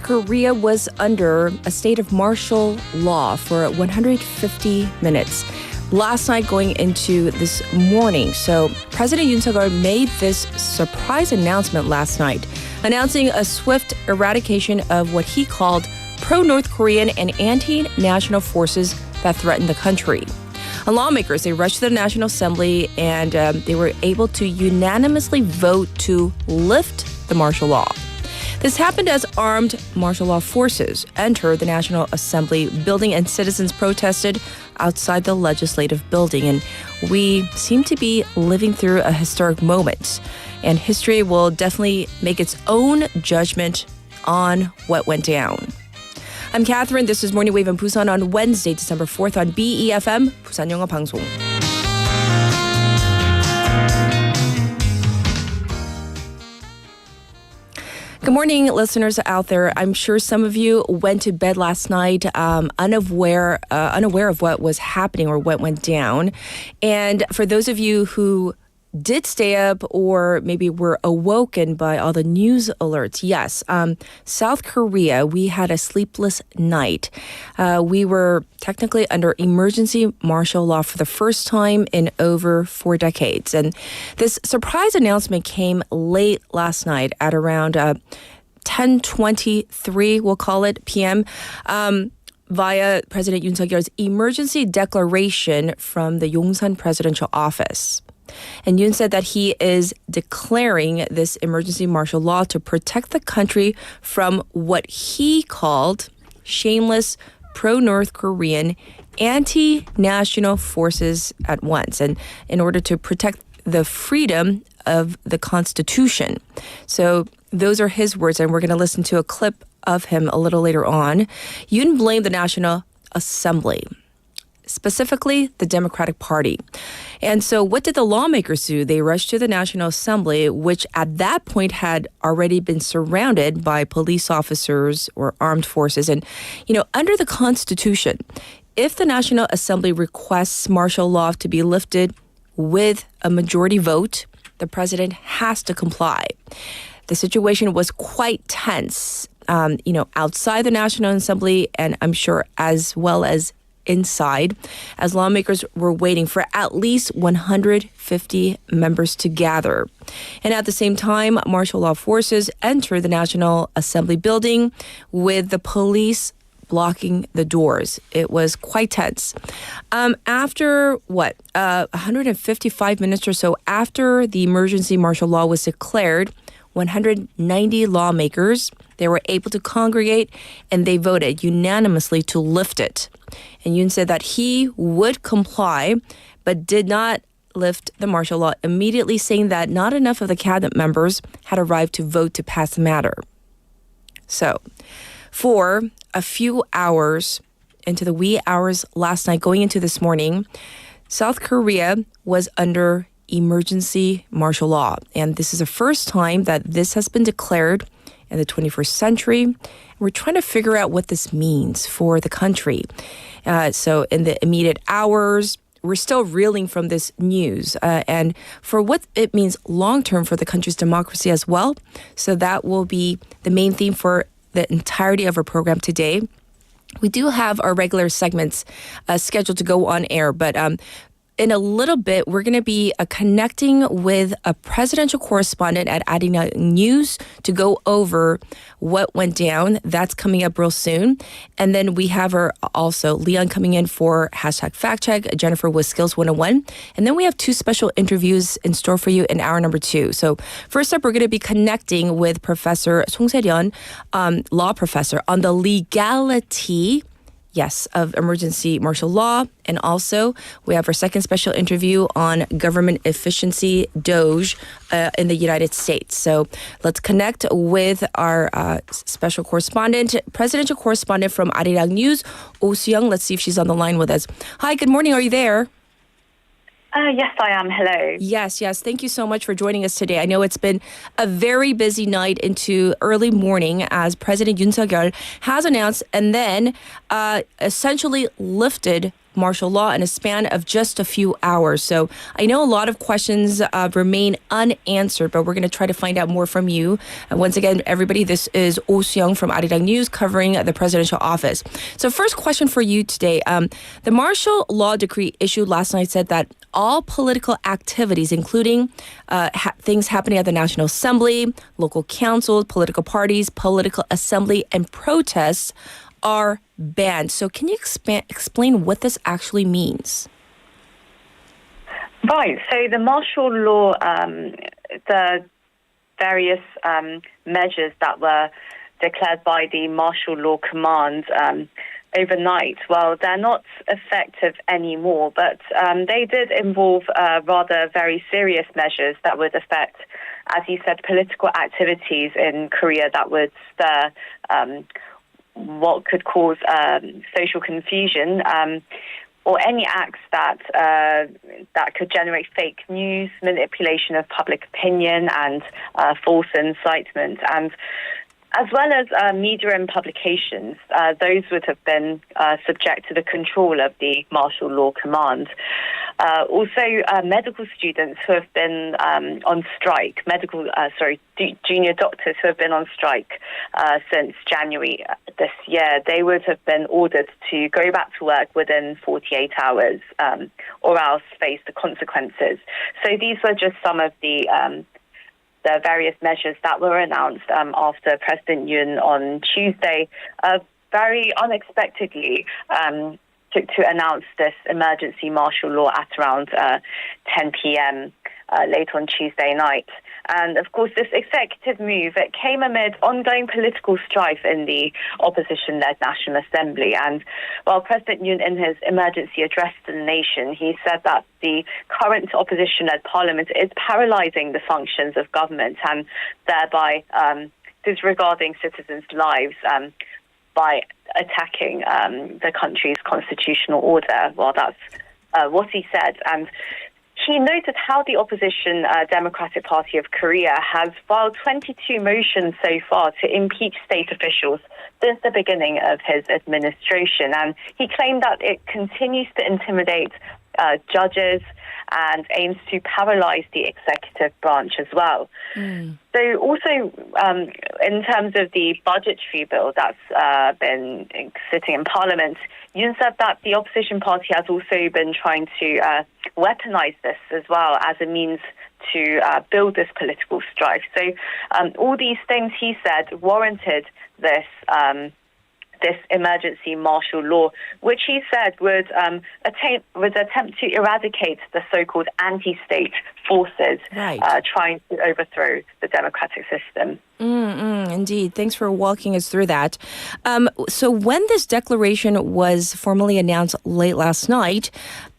Korea was under a state of martial law for 150 minutes. Last night going into this morning. So President Yoon Suk-yeol made this surprise announcement last night, announcing a swift eradication of what he called pro-North Korean and anti-national forces that threaten the country. And lawmakers, they rushed to the National Assembly and they were able to unanimously vote to lift the martial law. This happened as armed martial law forces entered the National Assembly building and citizens protested outside the legislative building. And we seem to be living through a historic moment. And history will definitely make its own judgment on what went down. I'm Catherine. This is Morning Wave in Busan on Wednesday, December 4th on BEFM, 부산영어방송. Good morning, listeners out there. I'm sure some of you went to bed last night unaware of what was happening or what went down. And for those of you who did stay up or maybe were awoken by all the news alerts, yes, South Korea, we had a sleepless night. We were technically under emergency martial law for the first time in over 4 decades. And this surprise announcement came late last night at around 10:23, we'll call it, p.m., via President Yoon Suk-yeol's emergency declaration from the Yongsan presidential office. And Yoon said that he is declaring this emergency martial law to protect the country from what he called shameless pro-North Korean anti-national forces at once, and in order to protect the freedom of the Constitution. So those are his words, and we're going to listen to a clip of him a little later on. Yoon blamed the National Assembly, specifically the Democratic Party. And so what did the lawmakers do? They rushed to the National Assembly, which at that point had already been surrounded by police officers or armed forces. And, under the Constitution, if the National Assembly requests martial law to be lifted with a majority vote, the president has to comply. The situation was quite tense, outside the National Assembly, and I'm sure as well as inside, as lawmakers were waiting for at least 150 members to gather. And at the same time, martial law forces entered the National Assembly building with the police blocking the doors. It was quite tense. After 155 minutes or so after the emergency martial law was declared, 190 lawmakers, they were able to congregate and they voted unanimously to lift it. And Yoon said that he would comply, but did not lift the martial law immediately, saying that not enough of the cabinet members had arrived to vote to pass the matter. So, for a few hours into the wee hours last night, going into this morning, South Korea was under emergency martial law. And this is the first time that this has been declared in the 21st century. We're trying to figure out what this means for the country. So in the immediate hours, we're still reeling from this news and for what it means long-term for the country's democracy as well. So that will be the main theme for the entirety of our program today. We do have our regular segments scheduled to go on air, but in a little bit, we're going to be connecting with a presidential correspondent at Arirang News to go over what went down. That's coming up real soon. And then we have Leon coming in for #FactCheck, Jennifer with Skills 101. And then we have 2 special interviews in store for you in hour number 2. So first up, we're going to be connecting with Professor Song Se-ryun, law professor, on the legality of emergency martial law. And also, we have our second special interview on government efficiency, DOGE, in the United States. So let's connect with our special correspondent, presidential correspondent from Arirang News, Oh Soo-young. Let's see if she's on the line with us. Hi, good morning. Are you there? Yes, I am. Hello. Yes. Thank you so much for joining us today. I know it's been a very busy night into early morning as President Yoon Suk-yeol has announced and then essentially lifted martial law in a span of just a few hours. So I know a lot of questions remain unanswered, but we're going to try to find out more from you. Once again, everybody, this is Oh Seung from Arirang News covering the presidential office. So first question for you today. The martial law decree issued last night said that all political activities, including things happening at the National Assembly, local councils, political parties, political assembly, and protests are banned. So can you explain what this actually means? Right. So the martial law, the various measures that were declared by the martial law command overnight, well, they're not effective anymore, but they did involve rather very serious measures that would affect, as you said, political activities in Korea that would stir what could cause social confusion, or any acts that could generate fake news, manipulation of public opinion, and false incitement, and as well as media and publications. Those would have been subject to the control of the martial law command. Also, medical students who have been on strike, junior doctors who have been on strike since January this year, they would have been ordered to go back to work within 48 hours or else face the consequences. So these were just some of the various measures that were announced after President Yoon on Tuesday very unexpectedly to announce this emergency martial law at around 10 p.m. Late on Tuesday night. And of course, this executive move, it came amid ongoing political strife in the opposition-led National Assembly. And while President Yoon, in his emergency address to the nation, he said that the current opposition-led parliament is paralyzing the functions of government and thereby disregarding citizens' lives by attacking the country's constitutional order. Well, that's what he said. And he noted how the opposition Democratic Party of Korea has filed 22 motions so far to impeach state officials since the beginning of his administration. And he claimed that it continues to intimidate judges and aims to paralyze the executive branch as well. So also, in terms of the budgetary bill that's been sitting in Parliament, Yoon said that the opposition party has also been trying to weaponize this as well as a means to build this political strife. So all these things, he said, warranted this emergency martial law, which he said would attempt to eradicate the so-called anti-state forces trying to overthrow the democratic system. Indeed. Thanks for walking us through that. So when this declaration was formally announced late last night,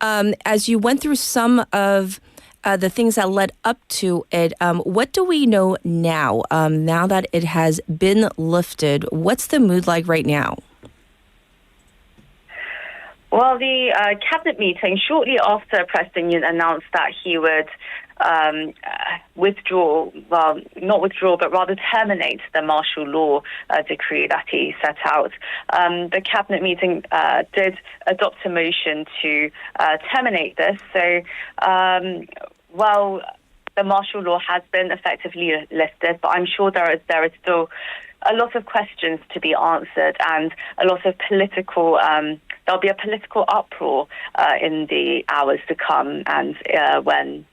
as you went through some of the things that led up to it, what do we know now? Now that it has been lifted, what's the mood like right now? Well, the cabinet meeting shortly after President Yoon announced that he would not withdraw, but rather terminate the martial law decree that he set out. The cabinet meeting did adopt a motion to terminate this. So, the martial law has been effectively lifted, but I'm sure there is still a lot of questions to be answered and a lot of political. There'll be a political uproar in the hours to come, and when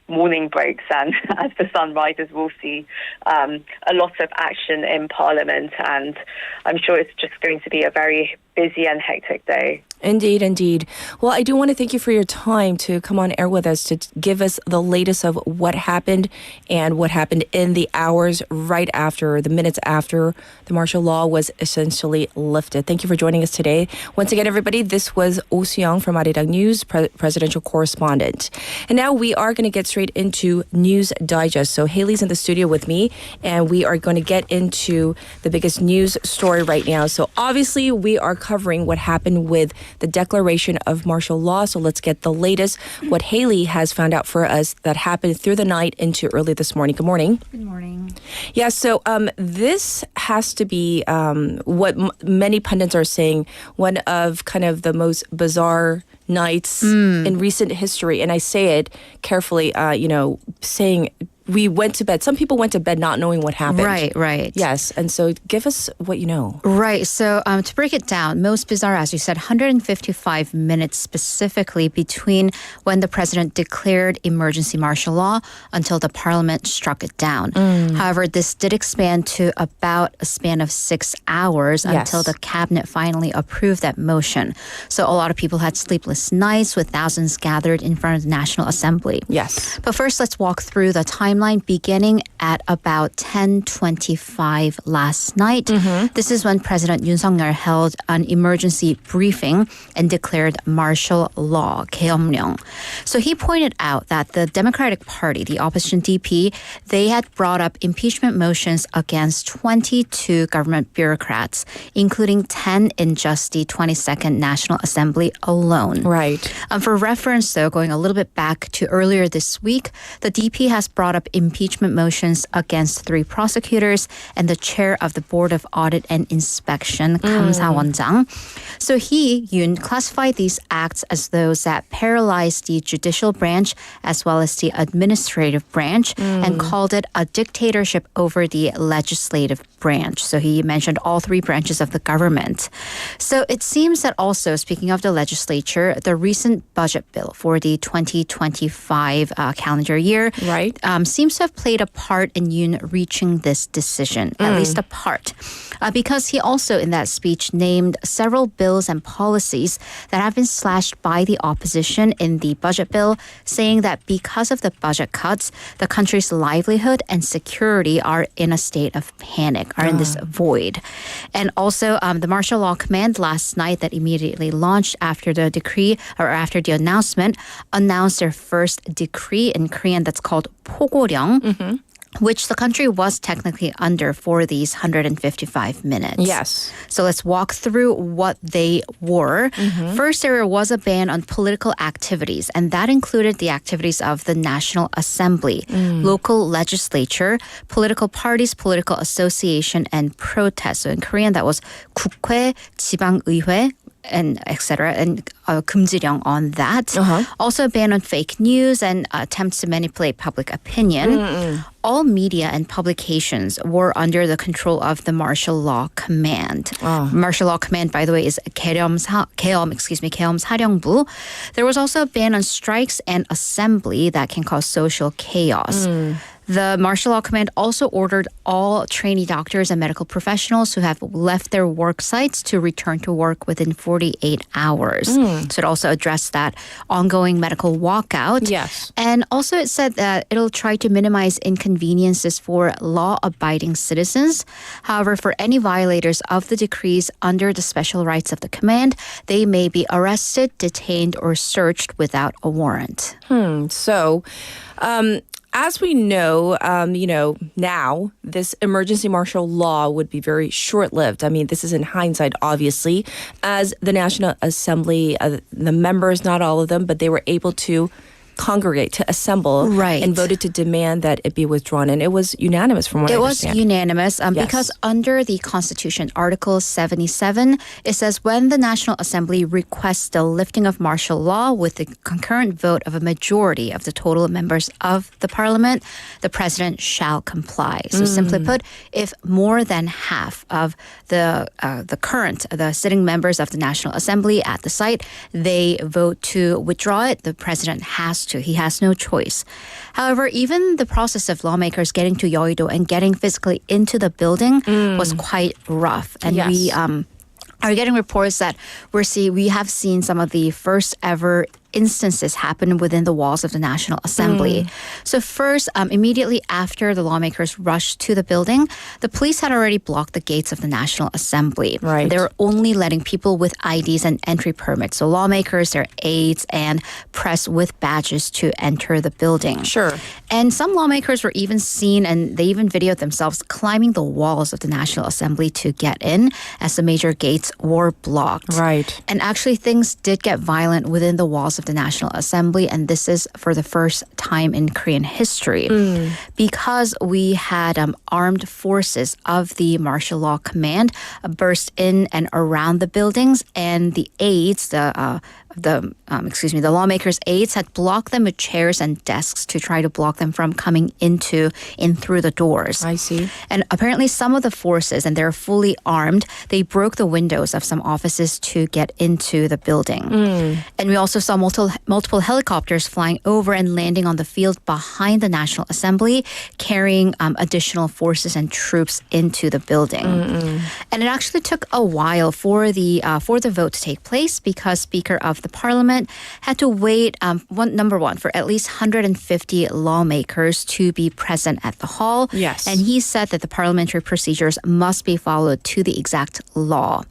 morning breaks and as the sun rises, we'll see a lot of action in Parliament, and I'm sure it's just going to be a very busy and hectic day. Indeed. Well, I do want to thank you for your time to come on air with us to give us the latest of what happened and what happened in the hours right after, the minutes after the martial law was essentially lifted. Thank you for joining us today. Once again, everybody, this was Oh Seung from Arirang News, presidential correspondent. And now we are going to get straight into News Digest. So Haley's in the studio with me, and we are going to get into the biggest news story right now. So obviously, we are covering what happened with the declaration of martial law. So let's get the latest, what Haley has found out for us that happened through the night into early this morning. Good morning. Good morning. Yeah, so this has to be what many pundits are saying, one of kind of the most bizarre nights in recent history. And I say it carefully, saying we went to bed. Some people went to bed not knowing what happened. Right. Yes, and so give us what you know. Right. So to break it down, most bizarre, as you said, 155 minutes specifically between when the president declared emergency martial law until the parliament struck it down. However, this did expand to about a span of 6 hours until the cabinet finally approved that motion. So a lot of people had sleepless nights with thousands gathered in front of the National Assembly. Yes. But first, let's walk through the timeline beginning at about 10:25 last night. This is when President Yoon held an emergency briefing and declared martial law, 계엄령. So he pointed out that the Democratic Party, the opposition DP, they had brought up impeachment motions against 22 government bureaucrats, including 10 in just the 22nd National Assembly alone. Right. For reference, though, going a little bit back to earlier this week, the DP has brought up impeachment motions against 3 prosecutors and the chair of the Board of Audit and Inspection, 감사원장. So Yoon, classified these acts as those that paralyzed the judicial branch as well as the administrative branch and called it a dictatorship over the legislative branch. So he mentioned all 3 branches of the government. So it seems that also, speaking of the legislature, the recent budget bill for the 2025 calendar year seems to have played a part in Yoon reaching this decision, at least a part, because he also in that speech named several bills and policies that have been slashed by the opposition in the budget bill, saying that because of the budget cuts, the country's livelihood and security are in a state of panic, are in this void. And also the martial law command last night that immediately launched after the decree or after the announcement announced their first decree in Korean that's called 포고령, which the country was technically under for these 155 minutes. Yes. So let's walk through what they were. First, there was a ban on political activities, and that included the activities of the National Assembly, local legislature, political parties, political association, and protests. So in Korean, that was 국회, 지방의회, and etc. and 금지령 on that. Also a ban on fake news and attempts to manipulate public opinion. All media and publications were under the control of the Martial Law Command. Martial Law Command, by the way, is 계엄 사령부. There was also a ban on strikes and assembly that can cause social chaos. The Martial Law Command also ordered all trainee doctors and medical professionals who have left their work sites to return to work within 48 hours. So it also addressed that ongoing medical walkout. Yes. And also it said that it'll try to minimize inconveniences for law-abiding citizens. However, for any violators of the decrees under the special rights of the command, they may be arrested, detained, or searched without a warrant. So, as we know, now this emergency martial law would be very short-lived. I mean, this is in hindsight, obviously, as the National Assembly, the members, not all of them, but they were able to congregate, to assemble, and voted to demand that it be withdrawn. And it was unanimous from what I understand. It was unanimous because under the Constitution, Article 77, it says when the National Assembly requests the lifting of martial law with the concurrent vote of a majority of the total members of the parliament, the president shall comply. So simply put, if more than half of the sitting members of the National Assembly at the site, they vote to withdraw it, the president has to. He has no choice. However, even the process of lawmakers getting to Yeouido and getting physically into the building was quite rough. And we are getting reports that we have seen some of the first ever instances happened within the walls of the National Assembly. So first, immediately after the lawmakers rushed to the building, the police had already blocked the gates of the National Assembly. Right. They were only letting people with IDs and entry permits, so lawmakers, their aides, and press with badges to enter the building. Sure. And some lawmakers were even seen, and they even videoed themselves climbing the walls of the National Assembly to get in as the major gates were blocked. Right. And actually, things did get violent within the walls of the National Assembly, and this is for the first time in Korean history. Because we had armed forces of the martial law command burst in and around the buildings, and the aides, the lawmakers' aides had blocked them with chairs and desks to try to block them from coming in through the doors. I see. And apparently some of the forces, and they're fully armed, they broke the windows of some offices to get into the building. And we also saw multiple helicopters flying over and landing on the field behind the National Assembly, carrying additional forces and troops into the building. And it actually took a while for the vote to take place because Speaker of the Parliament had to wait, number one, for at least 150 lawmakers to be present at the hall. Yes. And he said that the parliamentary procedures must be followed to the exact law.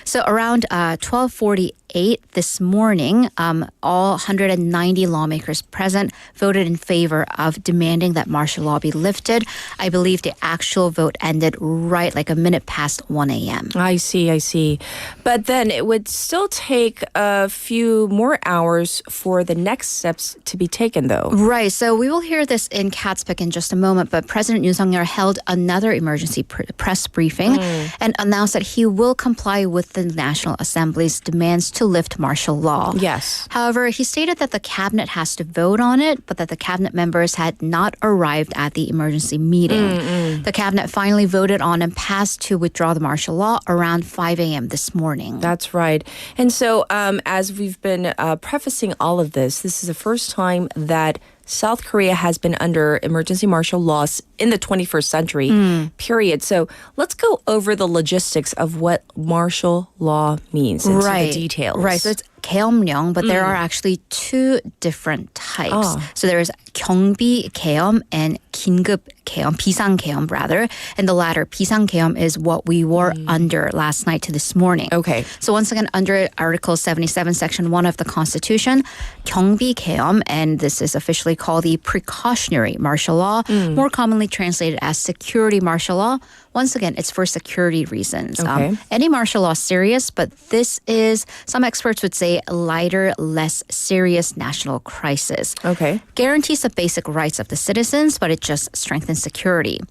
So around 12:48 this morning, all 190 lawmakers present voted in favor of demanding that martial law be lifted. I believe the actual vote ended right like a minute past 1 a.m. I see. But then it would still take a few more hours for the next steps to be taken, though. Right. So we will hear this in Catspick in just a moment, but President Yoon Suk-yeol held another emergency press briefing and announced that he will comply with the National Assembly's demands to lift martial law. Yes. However, he stated that the cabinet has to vote on it, but that the cabinet members had not arrived at the emergency meeting. The cabinet finally voted on and passed to withdraw the martial law around 5 a.m. this morning. That's right. And so as we've been prefacing all of this is the first time that South Korea has been under emergency martial laws in the 21st century, period. So let's go over the logistics of what martial law means into the details. Right. So it's 계엄령, but there are actually two different types. So there is 경비계엄 and 긴급계엄, 비상계엄 rather. And the latter, 비상계엄, is what we were under last night to this morning. Okay. So once again, under Article 77, Section 1 of the Constitution, 경비계엄, and this is officially called the precautionary martial law, more commonly translated as security martial law. Once again, it's for security reasons. Okay. Any martial law is serious, but this is, some experts would say, a lighter, less serious national crisis. Okay. Guarantees the basic rights of the citizens, but it just strengthens security.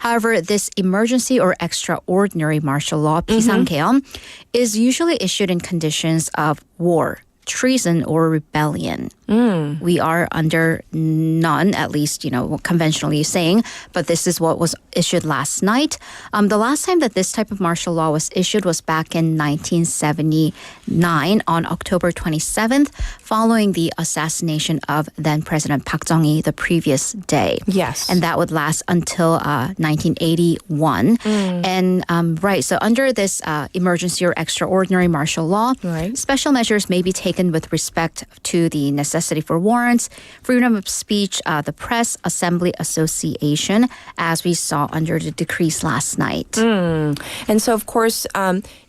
However, this emergency or extraordinary martial law, 비상계엄, is usually issued in conditions of war, treason, or rebellion. We are under none, at least, conventionally saying, but this is what was issued last night. The last time that this type of martial law was issued was back in 1979 on October 27th, following the assassination of then President Park Chung-hee the previous day. Yes. And that would last until 1981. And so under this emergency or extraordinary martial law, special measures may be taken with respect to the necessity for warrants, freedom of speech, the press, assembly, association, as we saw under the decrees last night. And so, of course,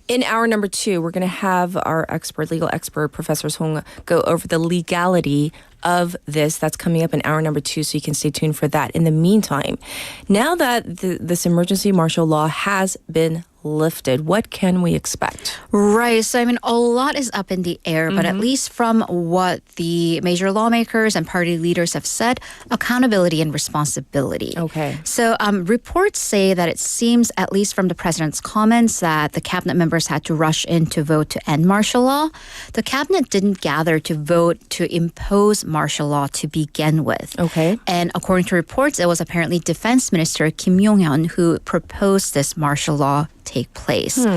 in hour number 2, we're going to have our legal expert, Professor Song, go over the legality of this. That's coming up in hour number 2, so you can stay tuned for that. In the meantime, now that this emergency martial law has been lifted, what can we expect? Right. So, a lot is up in the air, but at least from what the major lawmakers and party leaders have said, accountability and responsibility. Okay. So, reports say that it seems, at least from the president's comments, that the cabinet members had to rush in to vote to end martial law. The cabinet didn't gather to vote to impose martial law to begin with. Okay. And according to reports, it was apparently Defense Minister Kim Yong-hyun who proposed this martial law take place.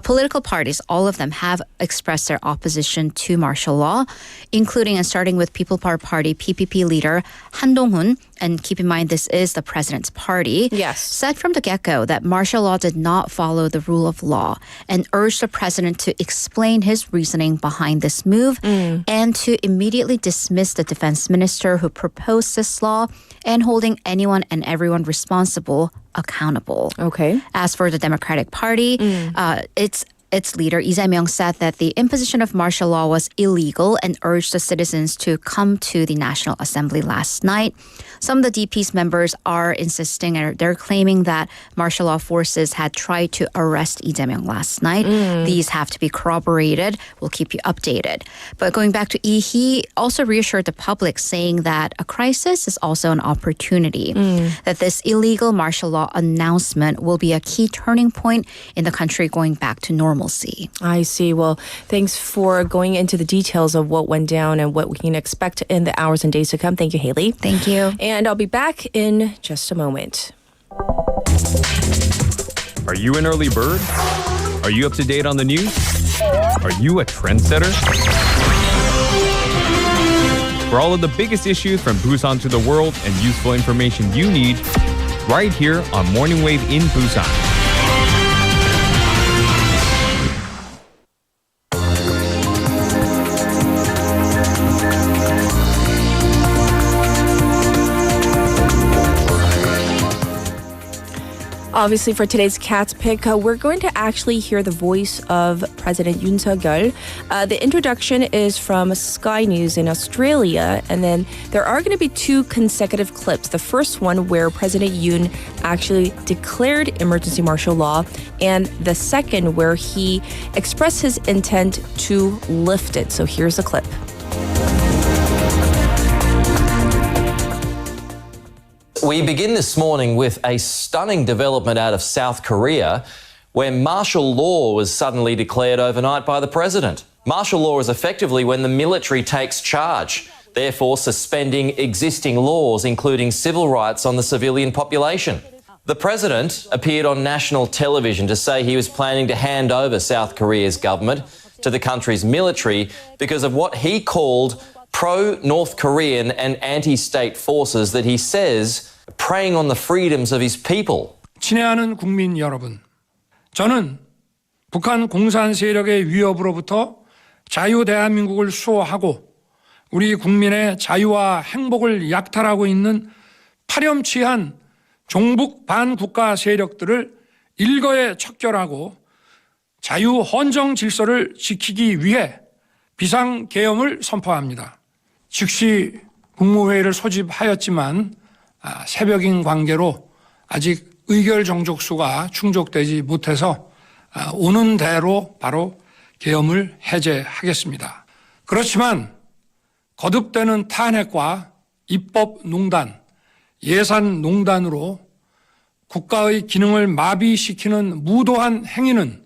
Political parties, all of them, have expressed their opposition to martial law, including and starting with People Power Party PPP leader Han Dong-hoon, and keep in mind this is the president's party, Yes. said from the get-go that martial law did not follow the rule of law and urged the president to explain his reasoning behind this move and to immediately dismiss the defense minister who proposed this law and holding anyone and everyone responsible accountable. Okay. As for the Democratic Party, its leader, Lee Jae-myung, said that the imposition of martial law was illegal and urged the citizens to come to the National Assembly last night. Some of the DP's members are insisting, and they're claiming that martial law forces had tried to arrest Lee Jae-myung last night. These have to be corroborated. We'll keep you updated. But going back to Lee, he also reassured the public, saying that a crisis is also an opportunity, that this illegal martial law announcement will be a key turning point in the country going back to normalcy. I see. Well, thanks for going into the details of what went down and what we can expect in the hours and days to come. Thank you, Haley. Thank you. And I'll be back in just a moment. Are you an early bird? Are you up to date on the news? Are you a trendsetter? For all of the biggest issues from Busan to the world and useful information you need, right here on Morning Wave in Busan. Obviously, for today's Cat's Pick, we're going to actually hear the voice of President Yoon Suk-yeol. The introduction is from Sky News in Australia, and then there are going to be two consecutive clips. The first one where President Yoon actually declared emergency martial law, and the second where he expressed his intent to lift it. So here's the clip. We begin this morning with a stunning development out of South Korea, where martial law was suddenly declared overnight by the president. Martial law is effectively when the military takes charge, therefore suspending existing laws, including civil rights on the civilian population. The president appeared on national television to say he was planning to hand over South Korea's government to the country's military because of what he called pro-North Korean and anti-state forces that he says preying on the freedoms of his people. 친애하는 국민 여러분, 저는 북한 공산 세력의 위협으로부터 자유 대한민국을 수호하고 우리 국민의 자유와 행복을 약탈하고 있는 파렴치한 종북 반국가 세력들을 일거에 척결하고 자유 헌정 질서를 지키기 위해 비상계엄을 선포합니다. 즉시 국무회의를 소집하였지만 새벽인 관계로 아직 의결 정족수가 충족되지 못해서 오는 대로 바로 계엄을 해제하겠습니다. 그렇지만 거듭되는 탄핵과 입법농단, 예산농단으로 국가의 기능을 마비시키는 무도한 행위는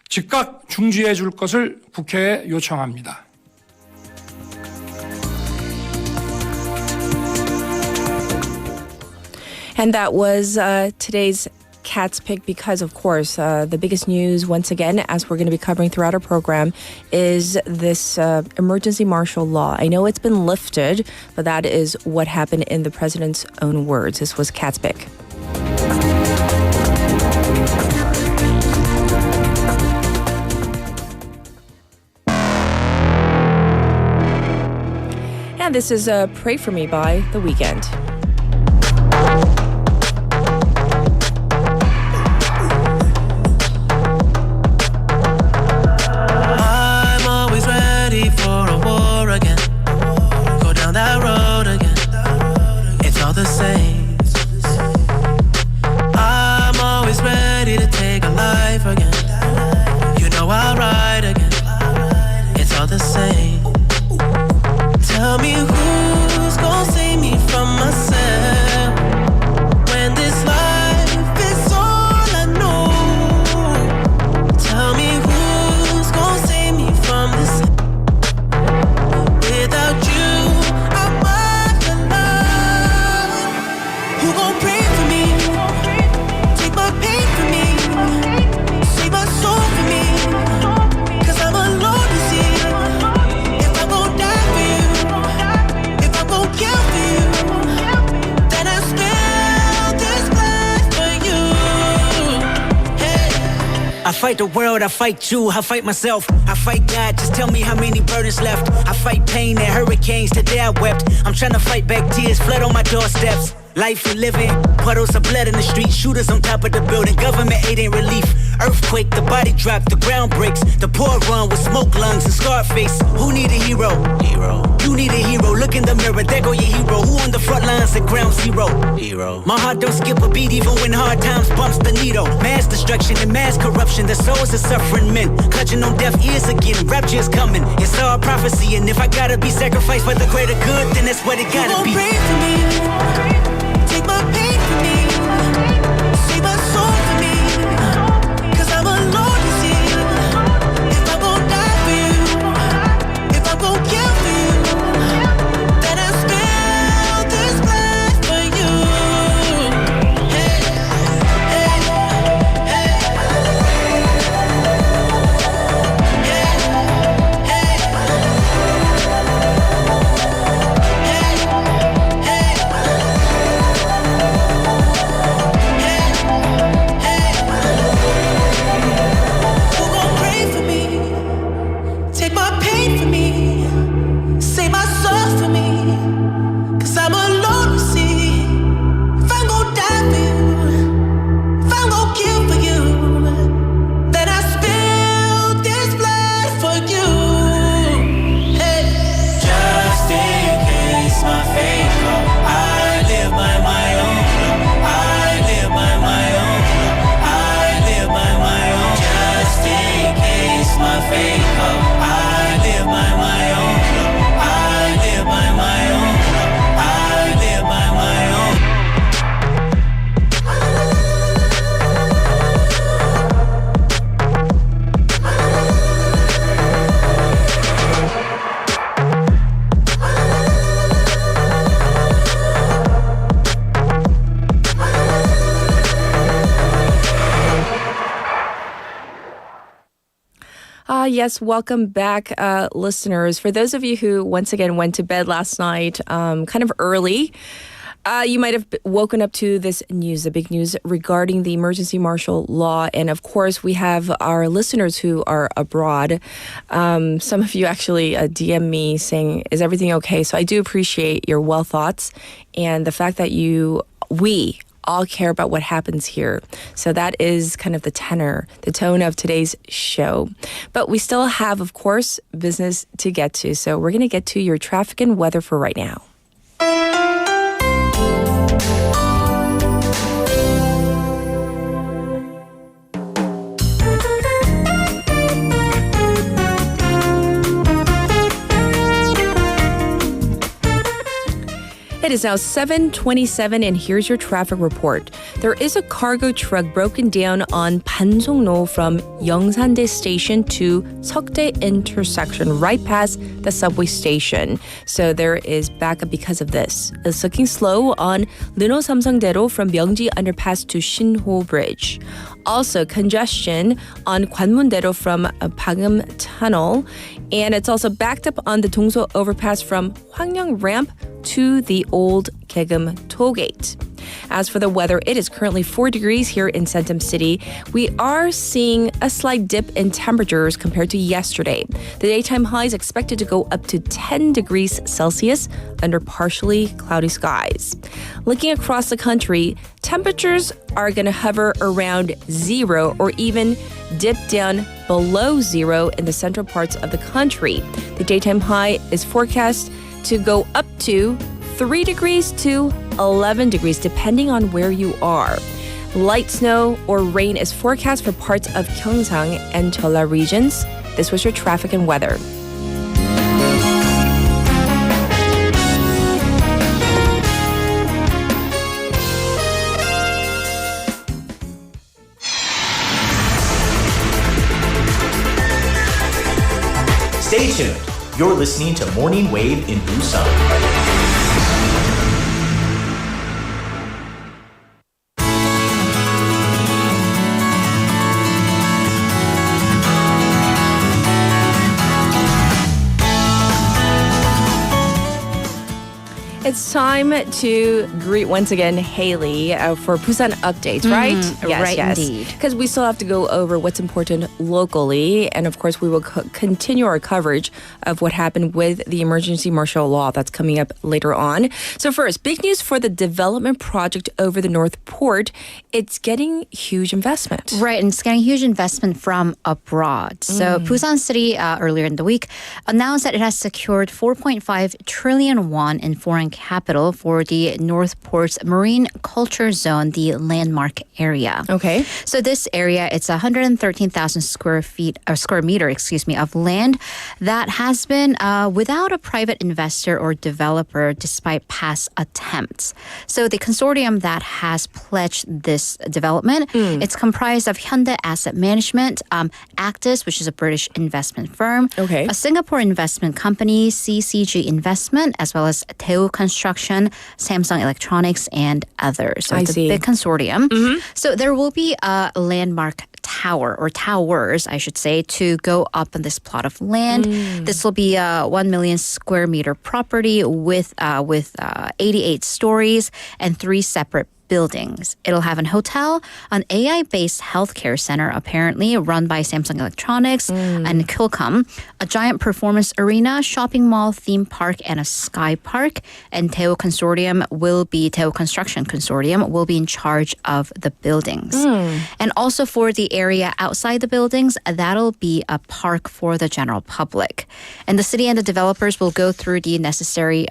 즉각 중지해 줄 것을 국회에 요청합니다. And that was today's Cat's Pick because, of course, the biggest news, once again, as we're going to be covering throughout our program, is this emergency martial law. I know it's been lifted, but that is what happened in the president's own words. This was Cat's Pick. And this is Pray For Me by The Weeknd. I'm always ready for a war again. Go down that road again. It's all the same. I'm always ready to take a life again. You know I'll ride again. It's all the same. Tell me who's gonna save me from myself. fight the world, I fight you, I fight myself, I fight God. Just tell me how many burdens left. I fight pain and hurricanes, today I wept. I'm trying to fight back tears, flood on my doorsteps. Life we living, puddles of blood in the street, shooters on top of the building, government aid ain't relief. Earthquake, the body drop, the ground breaks, the poor run with smoke lungs and scarred face. Who need a hero? You need a hero. Look in the mirror, there go your hero. Who on the front lines at ground zero? My heart don't skip a beat even when hard times bumps the needle. Mass destruction and mass corruption, the souls of suffering men clutching on deaf ears again. Rapture is coming, it's all prophecy, and if I gotta be sacrificed for the greater good, then that's what it gotta be. Pray for me. Take my pain for me, save my soul for me, 'cause I'm alone to see. If I'm gon' die for you, if I'm gon' kill for you, then I spill this blood for you. Hey, hey, hey, who gon' pray for me? Take my pain for me, save my soul for me, 'cause I'm alone to see. If I'm gon' die for you, if I'm gon' kill for you, then I spill this blood for you. Hey. Just in case my fate come, I live by my own law. I live by my own law. I live by my own. Just in case my fate come, I live by my own law. I live by my own law. I live by my own. Yes, welcome back, listeners. For those of you who once again went to bed last night kind of early, you might have woken up to this news, the big news regarding the emergency martial law. And of course, we have our listeners who are abroad. Some of you actually DM me saying, is everything okay? So I do appreciate your well thoughts and the fact that we all care about what happens here. So that is kind of the tenor, the tone of today's show. But we still have, of course, business to get to. So we're going to get to your traffic and weather for right now. It is now 7:27 and here's your traffic report. There is a cargo truck broken down on Pansongno from Yeongsandae station to Seokdae intersection right past the subway station. So there is backup because of this. It's looking slow on Lino Samsungdae from Myeongji underpass to Shinho Bridge. Also congestion on Gwanmundae from Pagum Tunnel. And it's also backed up on the Dongso overpass from Hwangyang ramp to the old Kegum tollgate. As for the weather, it is currently 4 degrees here in Centum City. We are seeing a slight dip in temperatures compared to yesterday. The daytime high is expected to go up to 10 degrees Celsius under partially cloudy skies. Looking across the country, temperatures are going to hover around 0 or even dip down below 0 in the central parts of the country. The daytime high is forecast to go up to 3 degrees to 11 degrees, depending on where you are. Light snow or rain is forecast for parts of Gyeongsang and Jeolla regions. This was your traffic and weather. Stay tuned. You're listening to Morning Wave in Busan. It's time to greet once again Haley for Busan updates, right? Right, indeed. Because we still have to go over what's important locally. And of course, we will continue our coverage of what happened with the emergency martial law that's coming up later on. So first, big news for the development project over the North Port. It's getting huge investment. Right, and it's getting huge investment from abroad. So Busan City earlier in the week announced that it has secured 4.5 trillion won in foreign capital for the North Port's Marine Culture Zone, the landmark area. Okay. So this area, it's 113,000 square meter, of land that has been without a private investor or developer despite past attempts. So the consortium that has pledged this development, it's comprised of Hyundai Asset Management, Actis, which is a British investment firm, Okay. a Singapore investment company, CCG Investment, as well as Daewoo Construction, Samsung Electronics, and others. So I it's see. a big consortium. So there will be a landmark tower, or towers, I should say, to go up on this plot of land. This will be a 1 million square meter property with 88 stories and 3 separate buildings. It'll have an hotel, an AI-based healthcare center, apparently run by Samsung Electronics and Qualcomm, a giant performance arena, shopping mall, theme park, and a sky park. And Daewoo Construction Consortium will be in charge of the buildings. And also for the area outside the buildings, that'll be a park for the general public. And the city and the developers will go through the necessary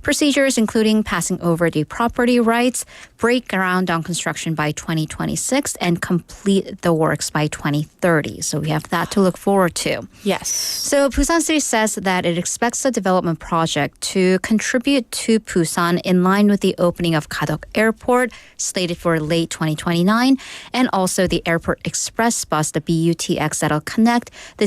procedures, including passing over the property rights, break ground on construction by 2026, and complete the works by 2030. So we have that to look forward to. Yes. So Busan City says that it expects the development project to contribute to Busan in line with the opening of Gadok Airport, slated for late 2029, and also the Airport Express bus, the BUTX, that'll connect the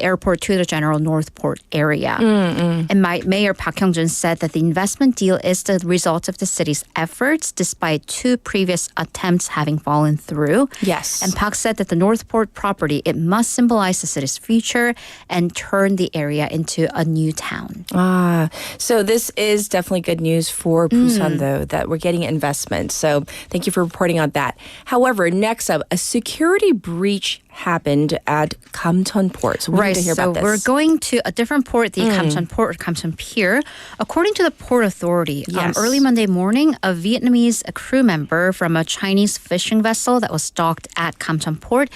airport to the general North Port area. And Mayor Park Hyung-jun said that the investment deal is the result of the city's efforts, despite 2 previous attempts having fallen through. Yes. And Park said that the North Port property, it must symbolize the city's future and turn the area into a new town. So this is definitely good news for Busan, though, that we're getting investment. So thank you for reporting on that. However, next up, a security breach happened at Kamcheon Port. So we need to hear about this. We're going to a different port, the Kamcheon Port or Kamcheon Pier. According to the Port Authority, early Monday morning, a Vietnamese crew member from a Chinese fishing vessel that was docked at Kamcheon Port,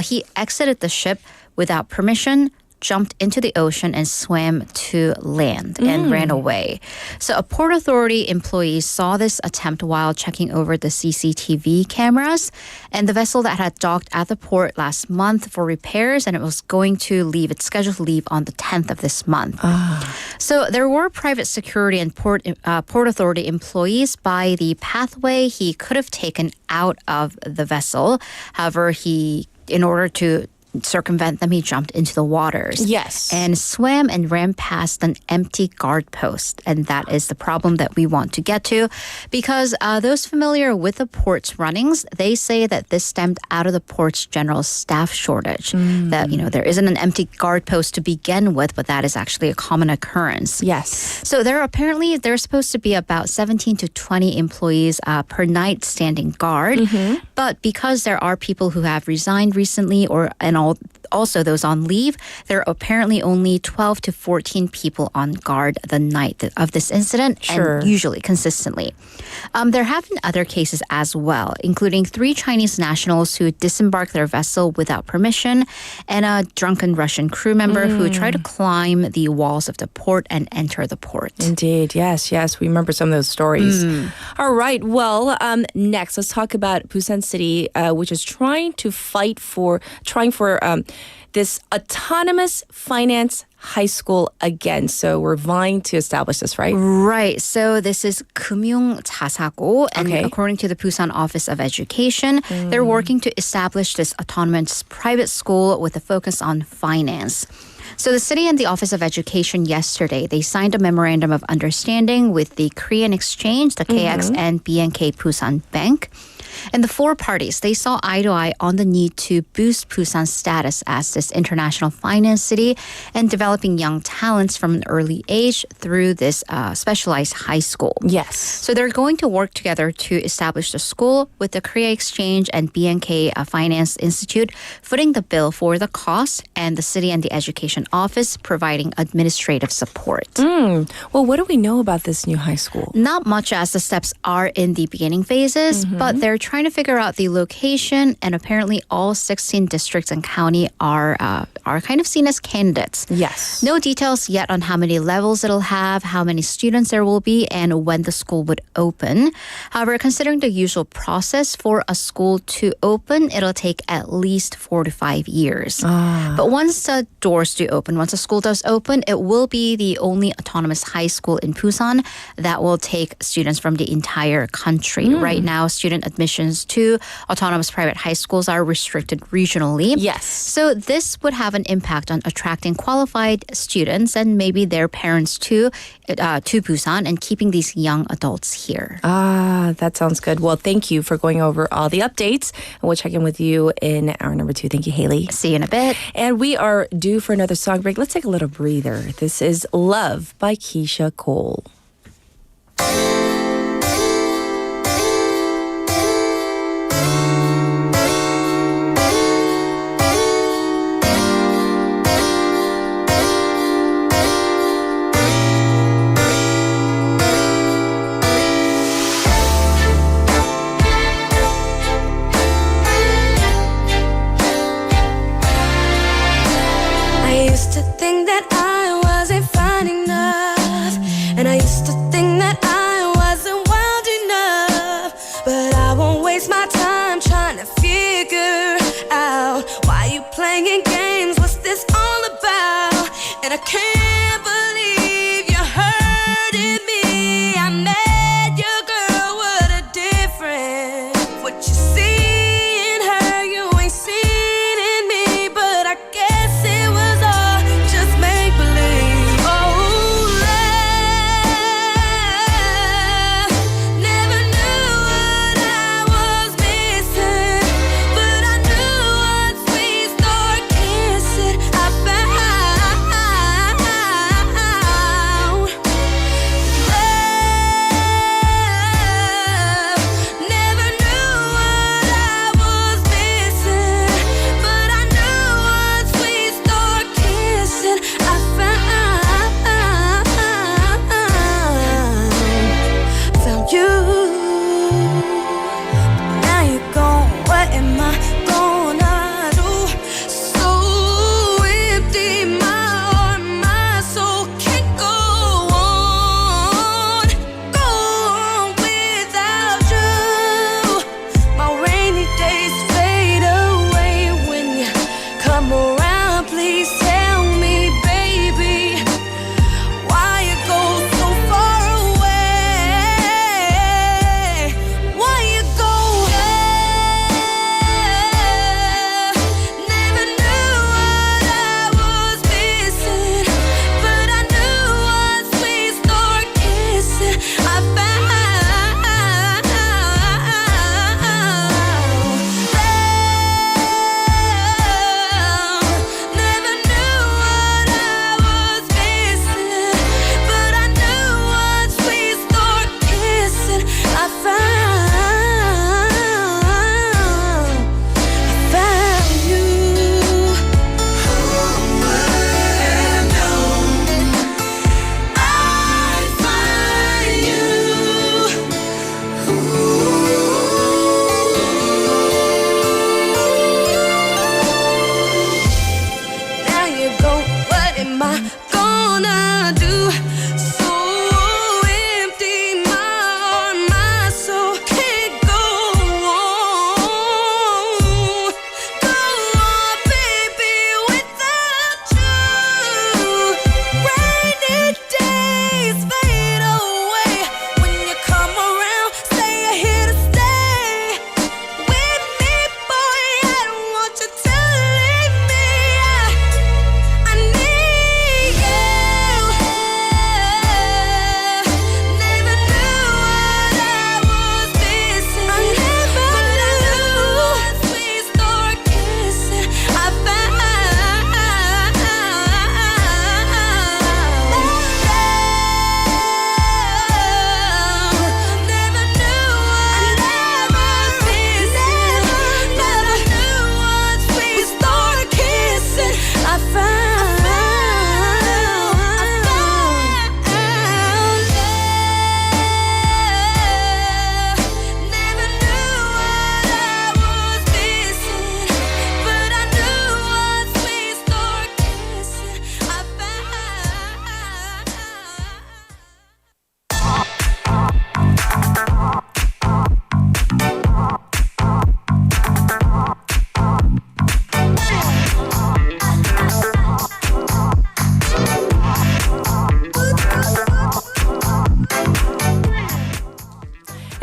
he exited the ship without permission, jumped into the ocean and swam to land and ran away. So a Port Authority employee saw this attempt while checking over the CCTV cameras, and the vessel that had docked at the port last month for repairs, and it's scheduled to leave on the 10th of this month. So there were private security and Port Authority employees by the pathway he could have taken out of the vessel. However, in order to circumvent them, he jumped into the waters. Yes. And swam and ran past an empty guard post. And that is the problem that we want to get to, because those familiar with the port's runnings, they say that this stemmed out of the port's general staff shortage. That, there isn't an empty guard post to begin with, but that is actually a common occurrence. Yes. So there's supposed to be about 17 to 20 employees per night standing guard. But because there are people who have resigned recently also those on leave, there are apparently only 12 to 14 people on guard the night of this incident, and usually consistently. There have been other cases as well, including 3 Chinese nationals who disembarked their vessel without permission, and a drunken Russian crew member who tried to climb the walls of the port and enter the port. Indeed, yes. We remember some of those stories. All right, well, next, let's talk about Busan City, which is trying for this autonomous finance high school again. So we're vying to establish this, right? Right. So this is 금융 자사고, and according to the Busan Office of Education, they're working to establish this autonomous private school with a focus on finance. So the city and the Office of Education yesterday, they signed a memorandum of understanding with the Korean Exchange, the KX, and BNK Busan Bank. And the four parties, they saw eye to eye on the need to boost Busan's status as this international finance city and developing young talents from an early age through this specialized high school. Yes. So they're going to work together to establish the school with the Korea Exchange and BNK Finance Institute footing the bill for the cost and the city and the education office providing administrative support. Well, what do we know about this new high school? Not much as the steps are in the beginning phases, but they're trying to figure out the location, and apparently all 16 districts and county are kind of seen as candidates. Yes. No details yet on how many levels it'll have, how many students there will be, and when the school would open. However, considering the usual process for a school to open, it'll take at least 4 to 5 years. But once the doors do open, once the school does open, it will be the only autonomous high school in Busan that will take students from the entire country. Right now, student admissions to autonomous private high schools are restricted regionally. Yes. So this would have an impact on attracting qualified students and maybe their parents to Busan and keeping these young adults here. That sounds good. Well, thank you for going over all the updates. And we'll check in with you in hour number 2. Thank you, Haley. See you in a bit. And we are due for another song break. Let's take a little breather. This is Love by Keisha Cole. I used to think that I wasn't fine enough, and I used to think that I wasn't wild enough. But I won't waste my time trying to figure out why you playing games. What's this all about? And I can't believe you're hurting me. I met your girl, what a difference. What you see in her, you ain't seen in me. But I guess it was all just make believe. Oh, love, never knew what I was missing, but I knew once we start kissing, I found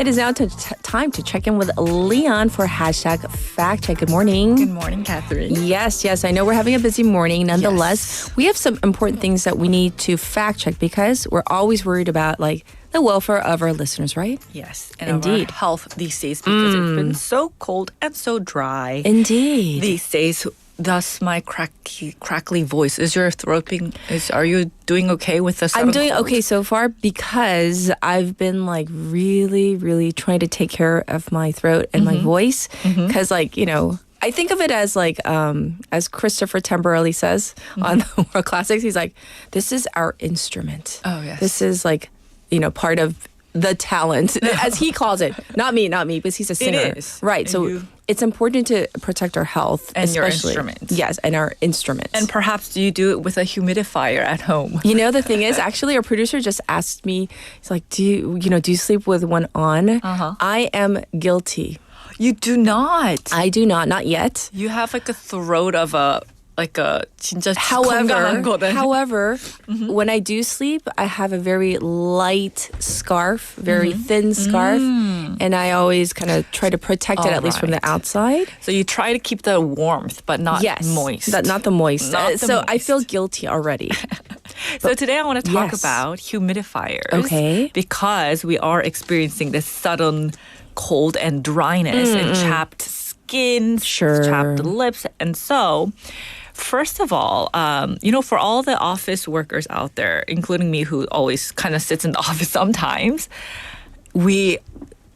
It is now time to check in with Leon for hashtag fact check. Good morning. Good morning, Catherine. Yes, I know we're having a busy morning. Nonetheless, we have some important things that we need to fact check because we're always worried about like the welfare of our listeners, right? Yes, and Indeed. our health these days because it's been so cold and so dry. Indeed. These days, thus my crackly voice. Is your throat being? Are you doing okay with the? I'm doing cold? okay so far because I've been like really, really trying to take care of my throat and my voice because like, you know, I think of it as like, as Christopher Tamborelli says on the World Classics, he's like, this is our instrument. Oh, yes. This is like, you know, part of the talent, as he calls it. Not me, because he's a singer. It is. Right. And So it's important to protect our health. And your especially. instruments. Yes, and our instruments. And perhaps do you do it with a humidifier at home? You know, the thing is, actually, our producer just asked me, he's like, do you sleep with one on? I am guilty. You do not. I do not yet. You have like a throat of a 진짜 건강한 거네. However, when I do sleep, I have a very light scarf, very thin scarf, and I always kind of try to protect it at least from the outside. So you try to keep the warmth, but not moist. Not the moist. Not the so I moist. feel guilty already. So today I want to talk Yes. about humidifiers. Okay. Because we are experiencing this sudden cold and dryness and chapped skin, Sure. chapped lips. And so, first of all, for all the office workers out there, including me who always kind of sits in the office sometimes,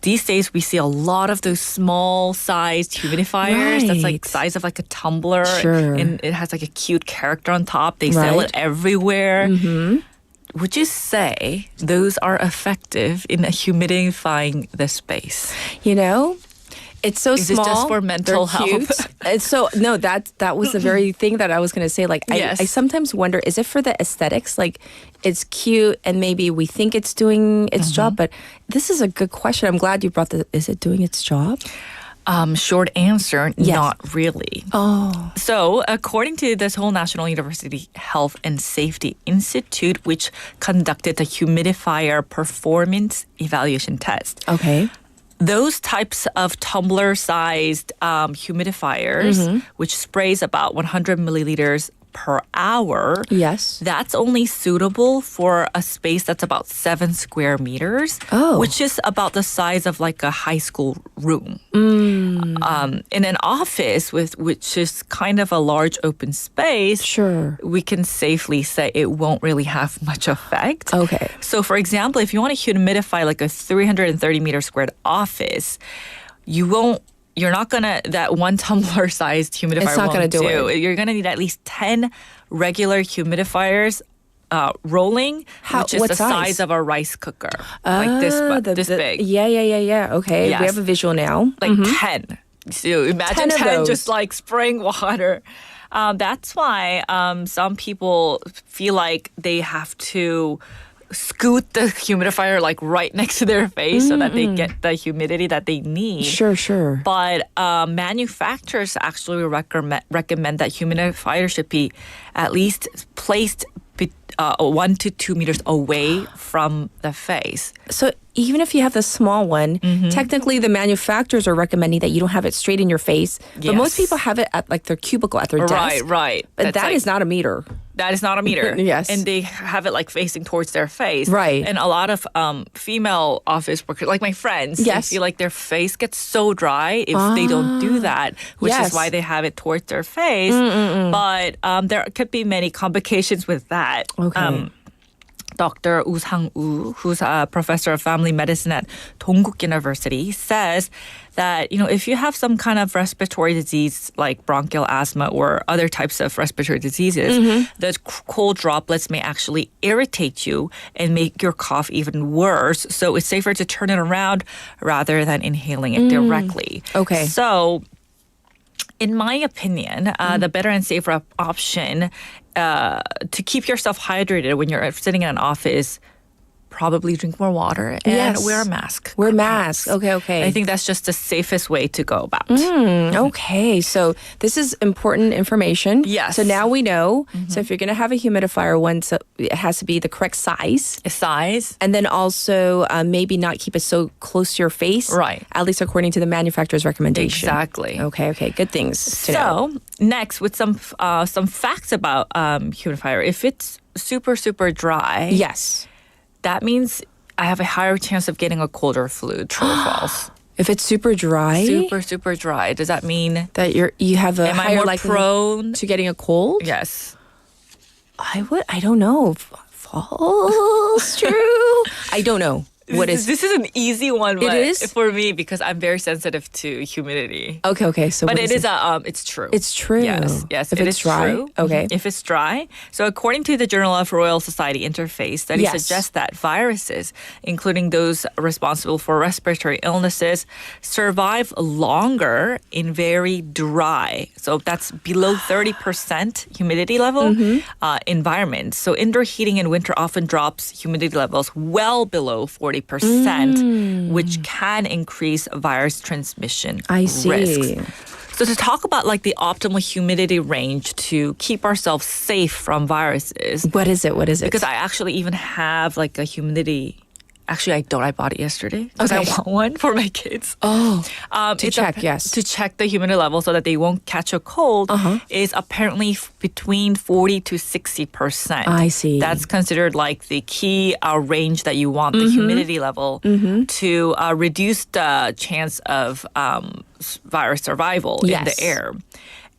these days we see a lot of those small-sized humidifiers that's like Right. size of like a tumbler. Sure. And it has like a cute character on top. They sell Right. it everywhere. Would you say those are effective in humidifying the space? You know? It's so Is it small. just for mental they're cute. health? It's so no. That was the very thing that I was going to say. Like, Yes. I sometimes wonder: is it for the aesthetics? Like, it's cute, and maybe we think it's doing its job. But this is a good question. I'm glad you brought the. Is it doing its job? Short answer, Yes. not really. Oh, So, according to the Seoul National University Health and Safety Institute, which conducted the humidifier performance evaluation test, okay. those types of tumbler-sized humidifiers, which sprays about 100 milliliters per hour, Yes. that's only suitable for a space that's about 7 square meters, Oh. which is about the size of like a high school room. In an office which is kind of a large open space, Sure. we can safely say it won't really have much effect. Okay. So, for example, if you want to humidify like a 330 meter squared office, you're not gonna, that one tumbler sized humidifier It's not won't gonna do it. You're gonna need at least 10 regular humidifiers rolling, which is what the size size? of a rice cooker. Like this, but this big. Yeah. Okay. Yes. We have a visual now. Like 10. So imagine 10 of 10 those. just like spraying water. That's why some people feel like they have to scoot the humidifier like right next to their face so that they get the humidity that they need. Sure. But manufacturers actually recommend that humidifier should be at least placed 1 to 2 meters away from the face. So even if you have the small one, technically the manufacturers are recommending that you don't have it straight in your face. But most Yes. people have it at like their cubicle at their desk. Right. But That's that like- is not a meter. That is not a meter. Yes. And they have it like facing towards their face. Right. And a lot of female office workers, like my friends, they Yes. feel like their face gets so dry if they don't do that, which Yes. is why they have it towards their face. But there could be many complications with that. Okay. Dr. Woo Sang-woo, who's a professor of family medicine at Dongguk University, says that, if you have some kind of respiratory disease like bronchial asthma or other types of respiratory diseases, the cold droplets may actually irritate you and make your cough even worse. So it's safer to turn it around rather than inhaling it directly. Okay. So in my opinion, the better and safer option to keep yourself hydrated when you're sitting in an office probably drink more water and Yes. wear a mask. Wear masks. Okay. I think that's just the safest way to go about. Okay, so this is important information. Yes. So now we know. So if you're going to have a humidifier, it has to be the correct size. Size. And then also maybe not keep it so close to your face. Right. At least according to the manufacturer's recommendation. Exactly. Okay. Good things to know. So next, with some facts about humidifier, if it's super dry, Yes. that means I have a higher chance of getting a cold or flu. True or false? If it's super dry, Super dry. Does that mean that you have a am I higher more likelihood prone? to getting a cold? Yes. I don't know. False, true. I don't know. What is This is an easy one, but is? for me because I'm very sensitive to humidity. Okay. So But what it is is it's true. It's true. Yes. If it it's is dry, true. okay. If it's dry. So according to the Journal of Royal Society Interface, studies Yes. suggest that viruses, including those responsible for respiratory illnesses, survive longer in very dry. So that's below 30% humidity level environments. So indoor heating in winter often drops humidity levels well below 40%, which can increase virus transmission I see. risks. So to talk about like the optimal humidity range to keep ourselves safe from viruses, What is it? because I actually even have like a humidity. Actually, I don't. I bought it yesterday because I Okay. want one for my kids. to It's check, yes. to check the humidity level so that they won't catch a cold is apparently between 40 to 60%. I see. That's considered like the key range that you want the humidity level to reduce the chance of virus survival in the Yes. air.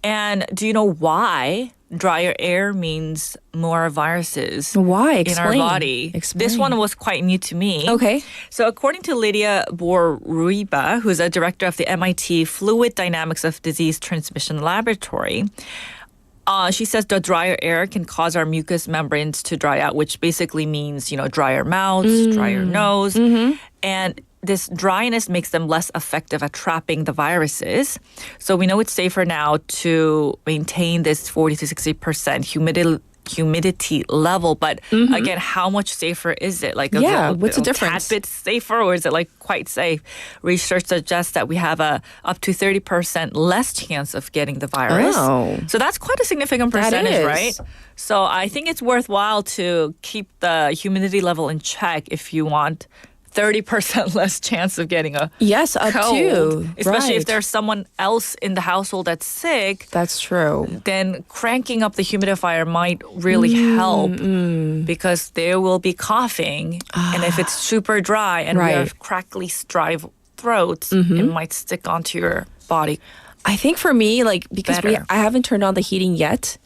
And do you know why drier air means more viruses Why? in our Explain. body? Explain. This one was quite new to me. Okay. So according to Lydia Boruiba, who's a director of the MIT Fluid Dynamics of Disease Transmission Laboratory, she says the drier air can cause our mucous membranes to dry out, which basically means, drier mouths, drier nose. And this dryness makes them less effective at trapping the viruses. So we know it's safer now to maintain this 40 to 60% humidity level. But again, how much safer is it? Like, what's the difference? Tad bit safer, or is it like quite safe? Research suggests that we have a up to 30% less chance of getting the virus. Oh. So that's quite a significant That percentage, is. right? So I think it's worthwhile to keep the humidity level in check if you want 30% less chance of getting a Yes, up cold. to. Especially if Right. there's someone else in the household that's sick, That's true. then cranking up the humidifier might really help because they will be coughing. And if it's super dry and we Right. have crackly, dry throats, it might stick onto your body. I think for me, like because Better. I haven't turned on the heating yet.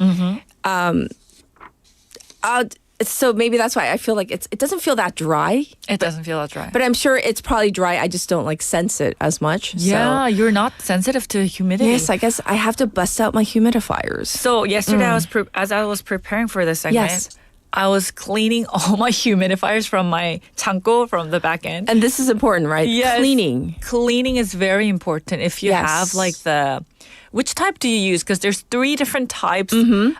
So maybe that's why I feel like it doesn't feel that dry. It doesn't feel that dry. But I'm sure it's probably dry. I just don't like sense it as much. yeah, So. you're not sensitive to humidity. Yes, I guess I have to bust out my humidifiers. So yesterday, as I was preparing for this segment, Yes. I was cleaning all my humidifiers from my 창고, from the back end. And this is important, right? Yes. Cleaning. Cleaning is very important. If you Yes. have like which type do you use? Because there's 3 different types.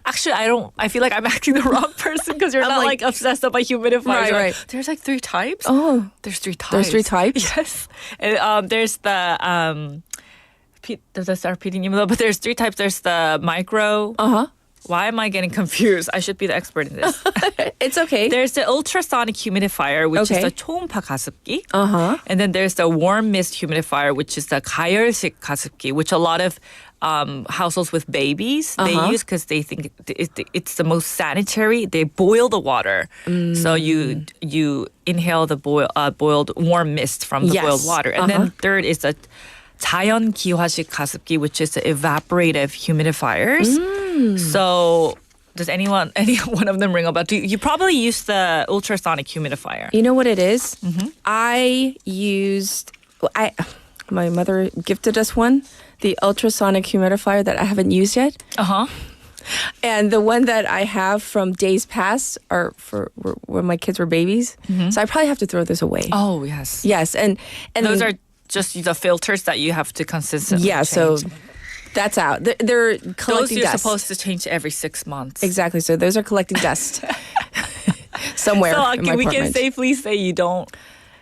Actually, I feel like I'm asking the wrong person because you're I'm not like- like obsessed about humidifiers. Right, You're right. like, there's like 3 types? Oh. There's 3 types. There's 3 types? Yes. And, there's the, does that start repeating? But there's 3 types. There's the micro. Uh-huh. Why am I getting confused? I should be the expert in this. It's okay. There's the ultrasonic humidifier, which Okay. is the 초음파 가습기. Uh-huh. And then there's the warm mist humidifier, which is the 가열식 가습기, which a lot of households with babies, they use because they think it's the most sanitary. They boil the water. So you inhale the boiled warm mist from the Yes. boiled water. And then third is the 자연 기화식 가습기, which is the evaporative humidifiers. So does any one of them ring a bell? You probably use the ultrasonic humidifier. You know what it is? My mother gifted us one, the ultrasonic humidifier that I haven't used yet. And the one that I have from days past are for when my kids were babies. So I probably have to throw this away. Oh, yes. Yes, and Those are just the filters that you have to consistently change. so that's out. They're collecting Those you're dust. supposed to change every 6 months. Exactly. So those are collecting dust. somewhere So in my we apartment. can safely say you don't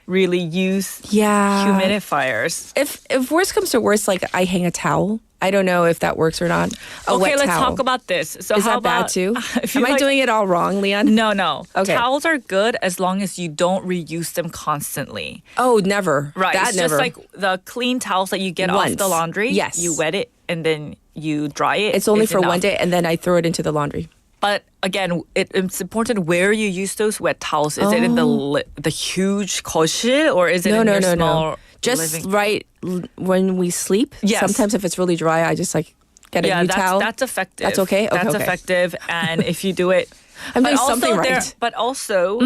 really use Yeah. humidifiers. If worst comes to worst, like I hang a towel. I don't know if that works or not. A Okay, wet let's towel. talk about this. So Is how that bad about, too? if you Am I like- doing it all wrong, Leon? No. Okay. Towels are good as long as you don't reuse them constantly. Oh, never. Right. That It's never. just like the clean towels that you get off Once. the laundry. Yes. You wet it and then you dry it. It's only is for one enough. day, and then I throw it into the laundry. But again, it's important where you use those wet towels. Is it in the huge koshil or is it in your small Just living? right when we sleep. Yes. Sometimes if it's really dry, I just like get a new towel. That's effective. That's okay? Okay, That's okay. effective. And if you do it, I'm but doing also something there- right. But also,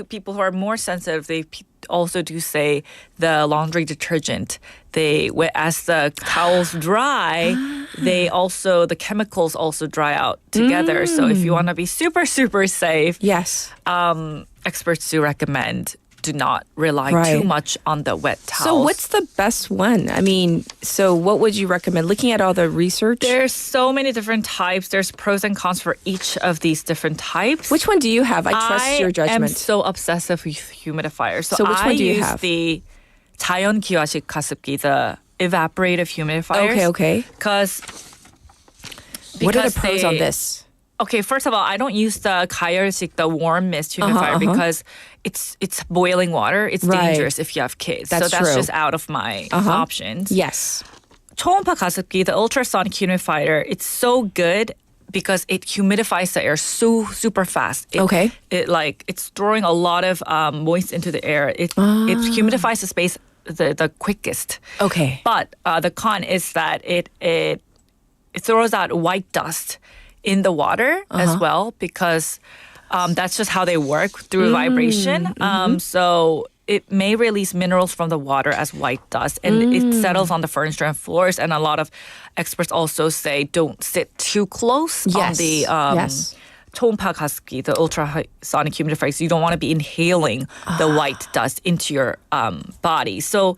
people who are more sensitive, they also do say the laundry detergent. As the towels dry, the chemicals also dry out together. So if you want to be super, super safe, Yes. experts do recommend do not rely Right. too much on the wet towels. So what's the best one? I mean, so what would you recommend? Looking at all the research, There's so many different types. There's pros and cons for each of these different types. which one do you have? I trust your I am judgment. so obsessive with humidifiers. So which one do you use have? the 자연 기화식 가습기, the evaporative humidifiers. Okay. Because What are the pros on this? Okay, first of all, I don't use the 가열식, the warm mist humidifier, because it's boiling water. It's Right. dangerous if you have kids. That's so that's true. just out of my options. Yes. 초음파 가습기, the ultrasonic humidifier, it's so good because it humidifies the air so super fast. Okay. It's throwing a lot of moist into the air. It humidifies the space the quickest. Okay. But the con is that it throws out white dust in the water as well because that's just how they work through vibration. So it may release minerals from the water as white dust and it settles on the furniture and floors. And a lot of experts also say don't sit too close on Yes. the Yes. 초음파 가습기, the ultrasonic humidifiers. You don't want to be inhaling the white dust into your body. So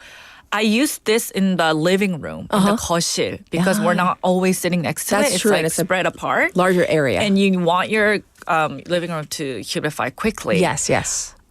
I use this in the living room, in the 거실, because we're not always sitting next to That's it. It's true, like and it's a spread apart. Larger area. And you want your living room to humidify quickly. yes.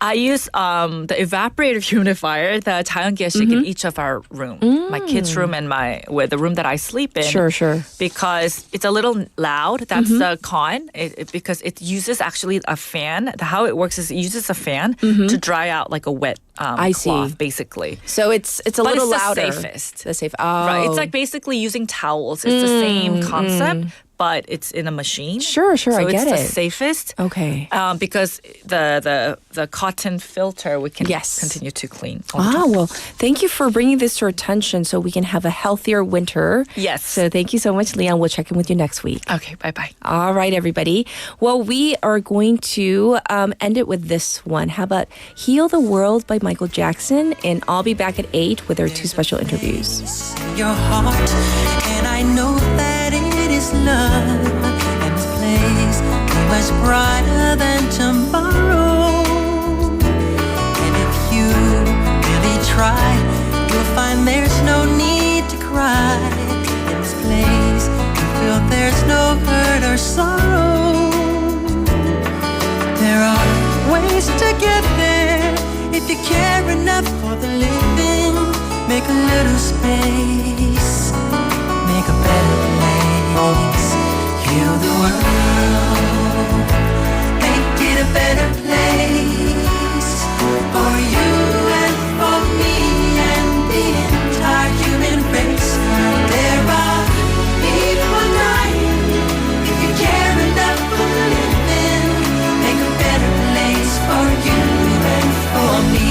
I use the evaporative humidifier, the 자연기화식 in each of our rooms, my kids' room and the room that I sleep in. Sure. Because it's a little loud. That's the con. Because it uses actually a fan. How it works is it uses a fan to dry out like a wet I see. cloth, basically. So it's a But little it's louder. the safest. The safe. Oh. Right. It's like basically using towels. It's the same concept, but it's in a machine. Sure, So I get it's it. the safest. Okay. Because the cotton filter we can Yes. continue to clean. all the time. Well, thank you for bringing this to our attention so we can have a healthier winter. Yes. So thank you so much, Leon. We'll check in with you next week. Okay, bye-bye. All right, everybody. Well, we are going to end it with this one. How about Heal the World by Michael Jackson? And I'll be back at 8 with our 2 special interviews. Your heart, and I know that it is love, and this place be much brighter than tomorrow. And if you really try, you'll find there's no need to cry. In this place, you feel there's no hurt or sorrow. There are ways to get there if you care enough for the living. Make a little space, make a better place. Heal the world, make it a better place for you and for me and the entire human race. There are people dying. If you care enough for the living, make a better place for you and for me.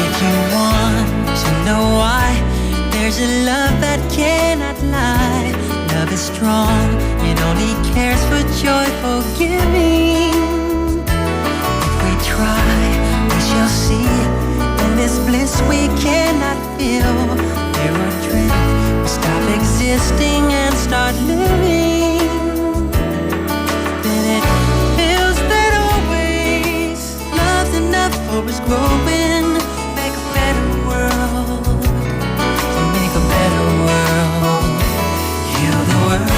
If you want to know why, there's a love that cannot lie. Love is strong, it only cares for joyful giving. If we try, we shall see. In this bliss we cannot feel, there will drift, we stop existing and start living. Then it feels that always love's enough for us growing. Make a better world, to make a better world. Heal the world,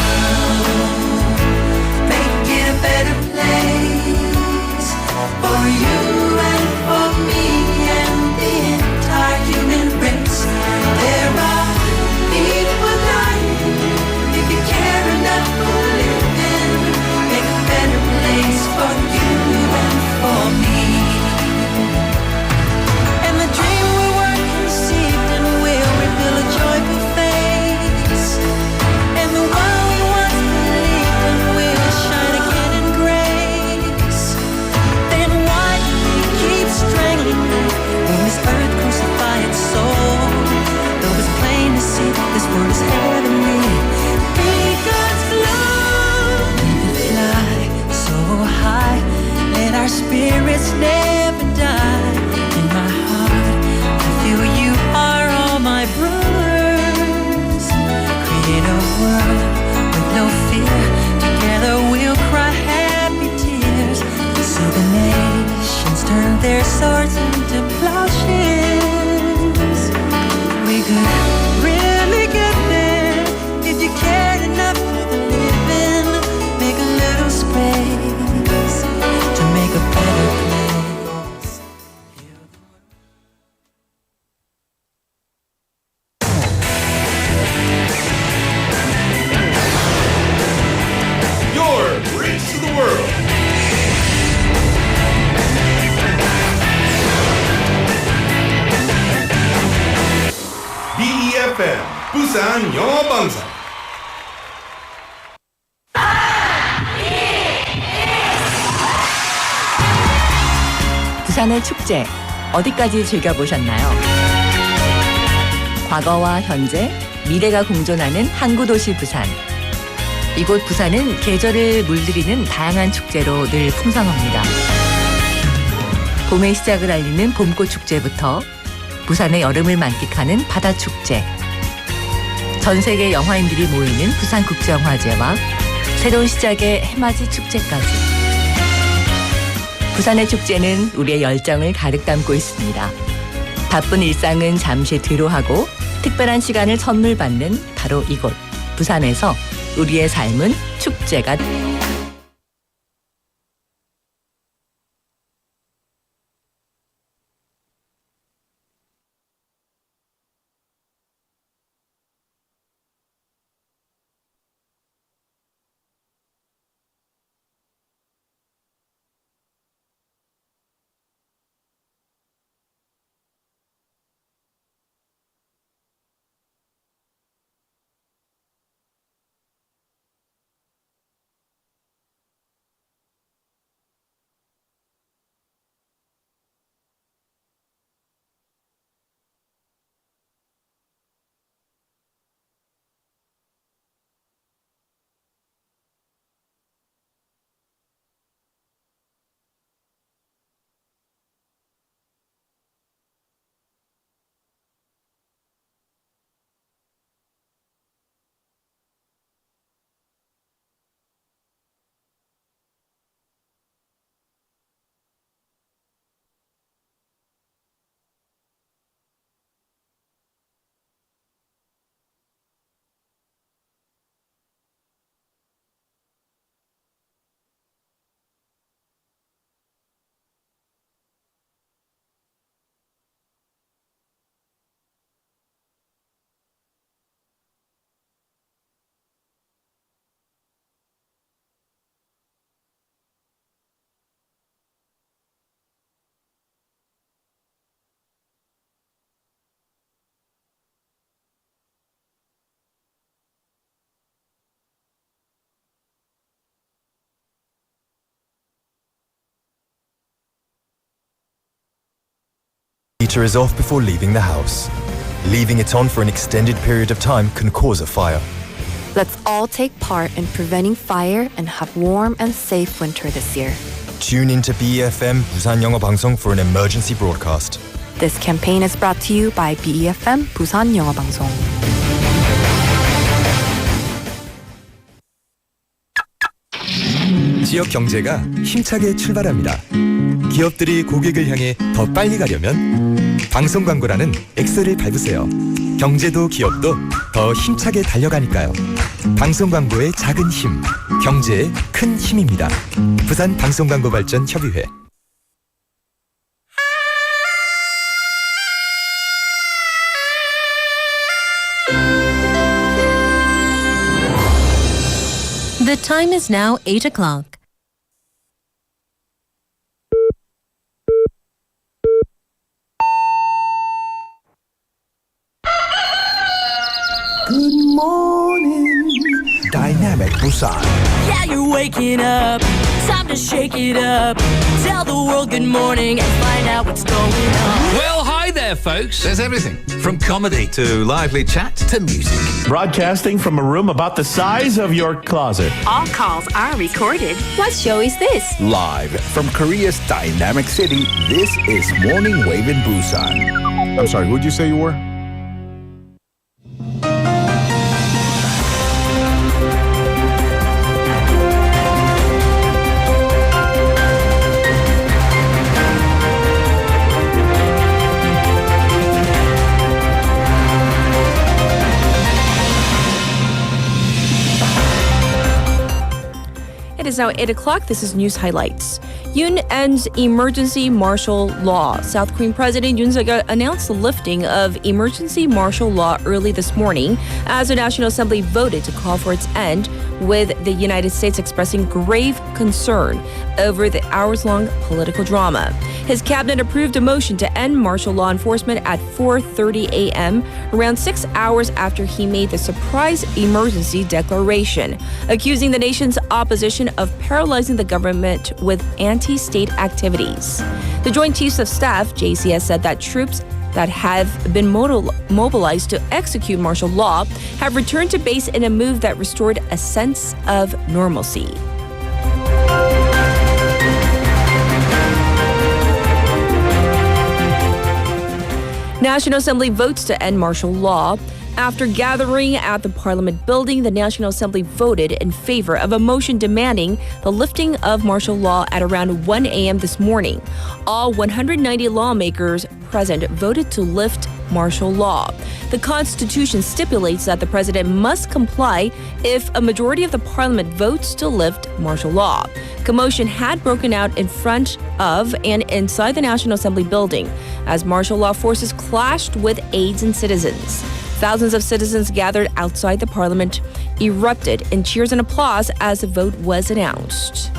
spirits never die. In my heart, I feel you are all my brothers. Create a world with no fear. Together we'll cry happy tears. See the nations turn their swords into plowshares. We could really get there if you cared enough for the living. Make a little space to make a better place. Your bridge to the world. befm 부산 영어방송. 부산의 축제 어디까지 즐겨보셨나요? 과거와 현재, 미래가 공존하는 항구도시 부산. 이곳 부산은 계절을 물들이는 다양한 축제로 늘 풍성합니다. 봄의 시작을 알리는 봄꽃 축제부터 부산의 여름을 만끽하는 바다축제, 전 세계 영화인들이 모이는 부산국제영화제와 새로운 시작의 해맞이 축제까지. 부산의 축제는 우리의 열정을 가득 담고 있습니다. 바쁜 일상은 잠시 뒤로하고 특별한 시간을 선물 받는 바로 이곳 부산에서 우리의 삶은 축제가 Heater is off before leaving the house. Leaving it on for an extended period of time can cause a fire. Let's all take part in preventing fire and have warm and safe winter this year. Tune into BFM 부산영어방송 for an emergency broadcast. This campaign is brought to you by BFM 부산영어방송. 지역 경제가 힘차게 출발합니다. 기업들이 고객을 향해 더 빨리 가려면 방송 광고라는 엑셀을 밟으세요. 경제도 기업도 더 힘차게 달려가니까요. 방송 광고의 작은 힘, 경제의 큰 힘입니다. 부산 방송광고발전협의회. The time is now 8 o'clock. Good morning, dynamic Busan. Yeah, you're waking up. Time to shake it up. Tell the world good morning and find out what's going on. Well, hi. Hi there, folks. There's everything from comedy to lively chat to music. Broadcasting from a room about the size of your closet. All calls are recorded. What show is this? Live from Korea's dynamic city, this is Morning Wave in Busan. I'm sorry, who'd you say you were? It is now 8 o'clock. This is News Highlights. Yoon ends emergency martial law. South Korean President Yoon announced the lifting of emergency martial law early this morning as the National Assembly voted to call for its end, with the United States expressing grave concern over the hours-long political drama. His cabinet approved a motion to end martial law enforcement at 4:30 a.m., around 6 hours after he made the surprise emergency declaration, accusing the nation's opposition of paralyzing the government with anti-state activities. The Joint Chiefs of Staff, JCS, said that troops that have been mobilized to execute martial law have returned to base in a move that restored a sense of normalcy. National Assembly votes to end martial law. After gathering at the Parliament building, the National Assembly voted in favor of a motion demanding the lifting of martial law at around 1 a.m. this morning. All 190 lawmakers present voted to lift martial law. The Constitution stipulates that the president must comply if a majority of the Parliament votes to lift martial law. Commotion had broken out in front of and inside the National Assembly building as martial law forces clashed with aides and citizens. Thousands of citizens gathered outside the parliament, erupted in cheers and applause as the vote was announced.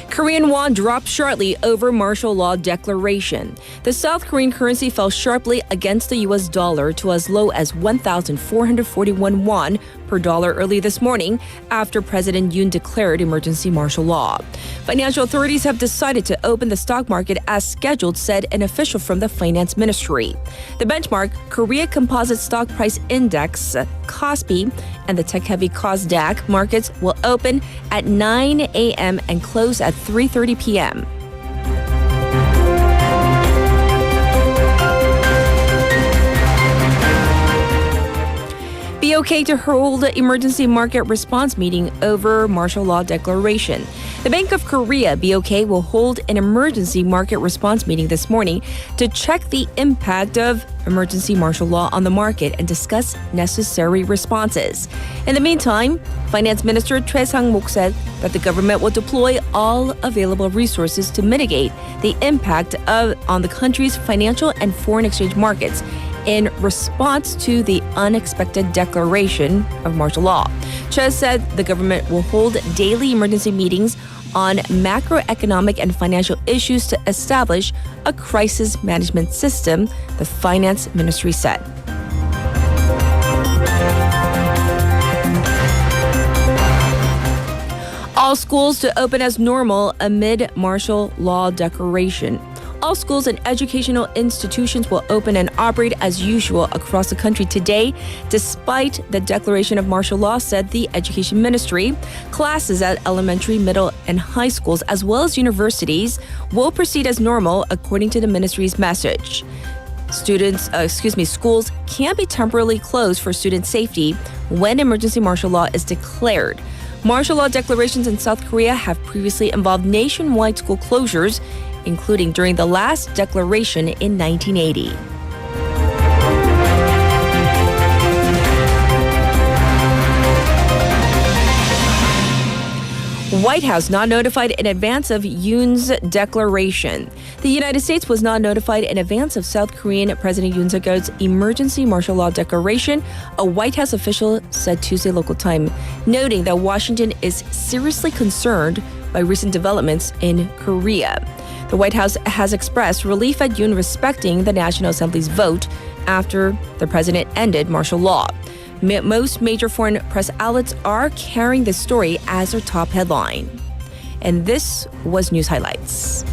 Korean won dropped sharply over martial law declaration. The South Korean currency fell sharply against the US dollar to as low as 1,441 won per dollar early this morning after President Yoon declared emergency martial law. Financial authorities have decided to open the stock market as scheduled, said an official from the Finance Ministry. The benchmark, Korea Composite Stock Price Index, KOSPI, and the tech-heavy KOSDAQ markets will open at 9 a.m. and close at 3:30 p.m. BOK to hold an emergency market response meeting over martial law declaration. The Bank of Korea, BOK, will hold an emergency market response meeting this morning to check the impact of emergency martial law on the market and discuss necessary responses. In the meantime, Finance Minister Choi Sang-mok said that the government will deploy all available resources to mitigate the impact on the country's financial and foreign exchange markets in response to the unexpected declaration of martial law. Choi said the government will hold daily emergency meetings on macroeconomic and financial issues to establish a crisis management system, the Finance Ministry said. All schools to open as normal amid martial law declaration. All schools and educational institutions will open and operate as usual across the country today, despite the declaration of martial law, said the Education Ministry. Classes at elementary, middle, and high schools, as well as universities, will proceed as normal, according to the ministry's message. Schools can be temporarily closed for student safety when emergency martial law is declared. Martial law declarations in South Korea have previously involved nationwide school closures, including during the last declaration in 1980. White House not notified in advance of Yoon's declaration. The United States was not notified in advance of South Korean President Yoon Suk-yeol's emergency martial law declaration, a White House official said Tuesday local time, noting that Washington is seriously concerned by recent developments in Korea. The White House has expressed relief at Yoon respecting the National Assembly's vote after the president ended martial law. Most major foreign press outlets are carrying this story as their top headline. And this was News Highlights.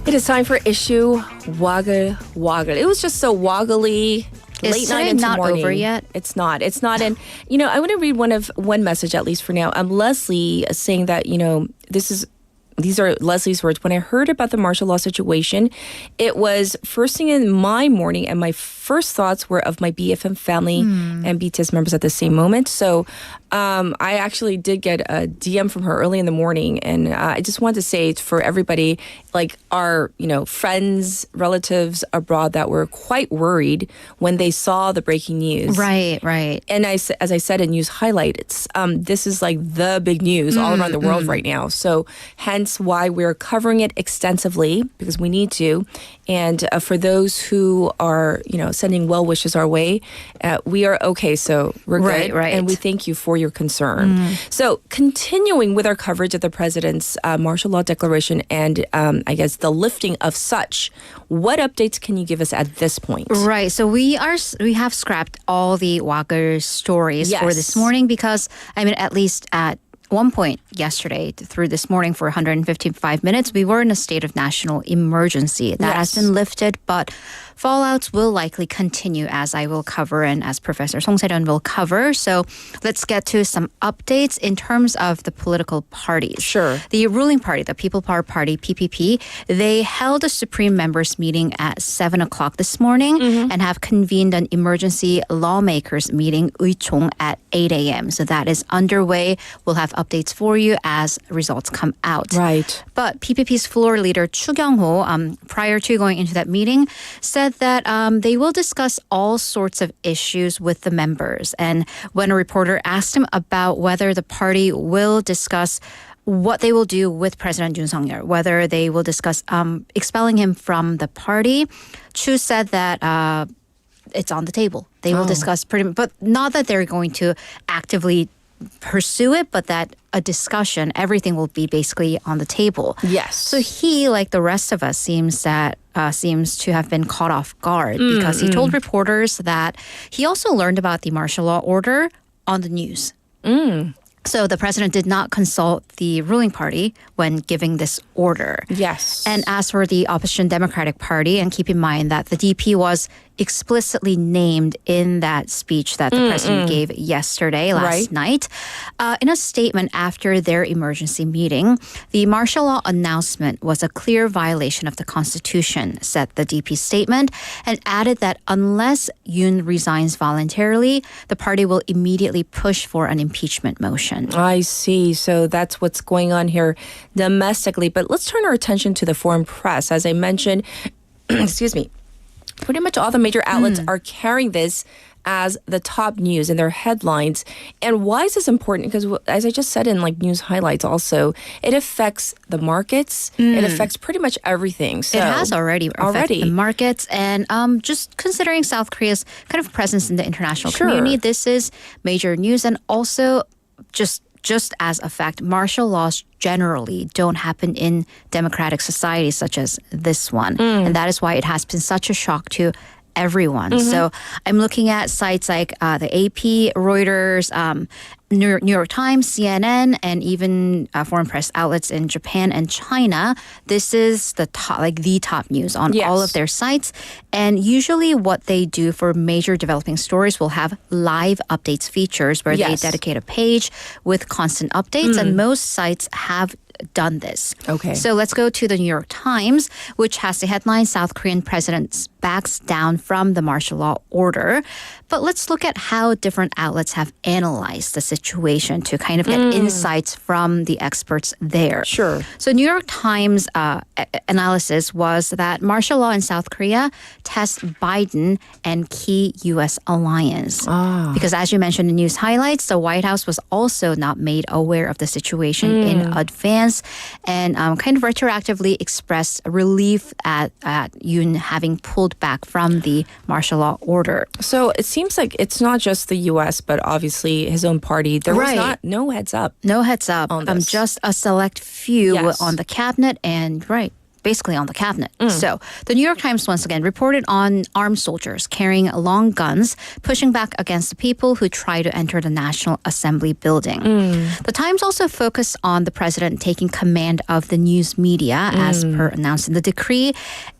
It is time for issue Woggle Woggle. It was just so woggly. Late night into not morning. over yet? It's not. And I want to read one message at least for now. Leslie saying that these are Leslie's words. When I heard about the martial law situation, it was first thing in my morning, and my first thoughts were of my BFM family and BTS members at the same moment. So I actually did get a DM from her early in the morning, and I just wanted to say for everybody, like our friends, relatives abroad that were quite worried when they saw the breaking news. Right. And as I said in News Highlights, this is like the big news all around the world right now. So hence why we're covering it extensively, because we need to. And for those who are, sending well wishes our way, we are okay. So we're good. Right. And we thank you for your concern. So continuing with our coverage of the president's martial law declaration and I guess the lifting of such, what updates can you give us at this point? Right. So we have scrapped all the Wagger stories for this morning because, at least at one point yesterday through this morning for 155 minutes, we were in a state of national emergency. That has been lifted, but fallouts will likely continue, as I will cover and as Professor Song Se-ryun will cover. So let's get to some updates in terms of the political parties. Sure. The ruling party, the People Power Party, PPP, they held a Supreme Members meeting at 7 o'clock this morning and have convened an emergency lawmakers meeting, Uichong, at 8 a.m. So that is underway. We'll have updates for you as results come out. Right. But PPP's floor leader, Chu Kyung-ho, prior to going into that meeting, said that they will discuss all sorts of issues with the members. And when a reporter asked him about whether the party will discuss what they will do with President Yoon Suk-yeol, whether they will discuss expelling him from the party, Chu said that it's on the table. They will discuss but not that they're going to actively pursue it, but that a discussion, everything will be basically on the table. Yes. So he, like the rest of us, seems to have been caught off guard because he told reporters that he also learned about the martial law order on the news. So the president did not consult the ruling party when giving this order. Yes. And as for the opposition Democratic Party, and keep in mind that the DP was explicitly named in that speech that the president gave yesterday, last night. In a statement after their emergency meeting, the martial law announcement was a clear violation of the Constitution, said the DP statement, and added that unless Yoon resigns voluntarily, the party will immediately push for an impeachment motion. I see. So that's what's going on here domestically. But let's turn our attention to the foreign press. As I mentioned, excuse me, pretty much all the major outlets are carrying this as the top news in their headlines. And why is this important? Because as I just said in News Highlights also, it affects the markets. It affects pretty much everything. So it has already affected the markets. And just considering South Korea's kind of presence in the international community, this is major news. And also just as a fact, martial laws generally don't happen in democratic societies such as this one. And that is why it has been such a shock to everyone. So I'm looking at sites like the AP, Reuters, New York Times, CNN, and even foreign press outlets in Japan and China. This is the top news on all of their sites. And usually what they do for major developing stories will have live updates features where they dedicate a page with constant updates. And most sites have done this. Okay. So let's go to the New York Times, which has the headline, South Korean President backs down from the martial law order. But let's look at how different outlets have analyzed the situation to kind of get insights from the experts there. Sure. So New York Times analysis was that martial law in South Korea tests Biden and key U.S. alliance. Because as you mentioned in News Highlights, the White House was also not made aware of the situation in advance. stance and kind of retroactively expressed relief at Yoon having pulled back from the martial law order. So it seems like it's not just the U.S., but obviously his own party. There was no heads up. No heads up. Just a select few on the cabinet and basically on the cabinet. So the New York Times once again reported on armed soldiers carrying long guns pushing back against the people who try to enter the National Assembly building. The Times also focused on the president taking command of the news media as per announced in the decree,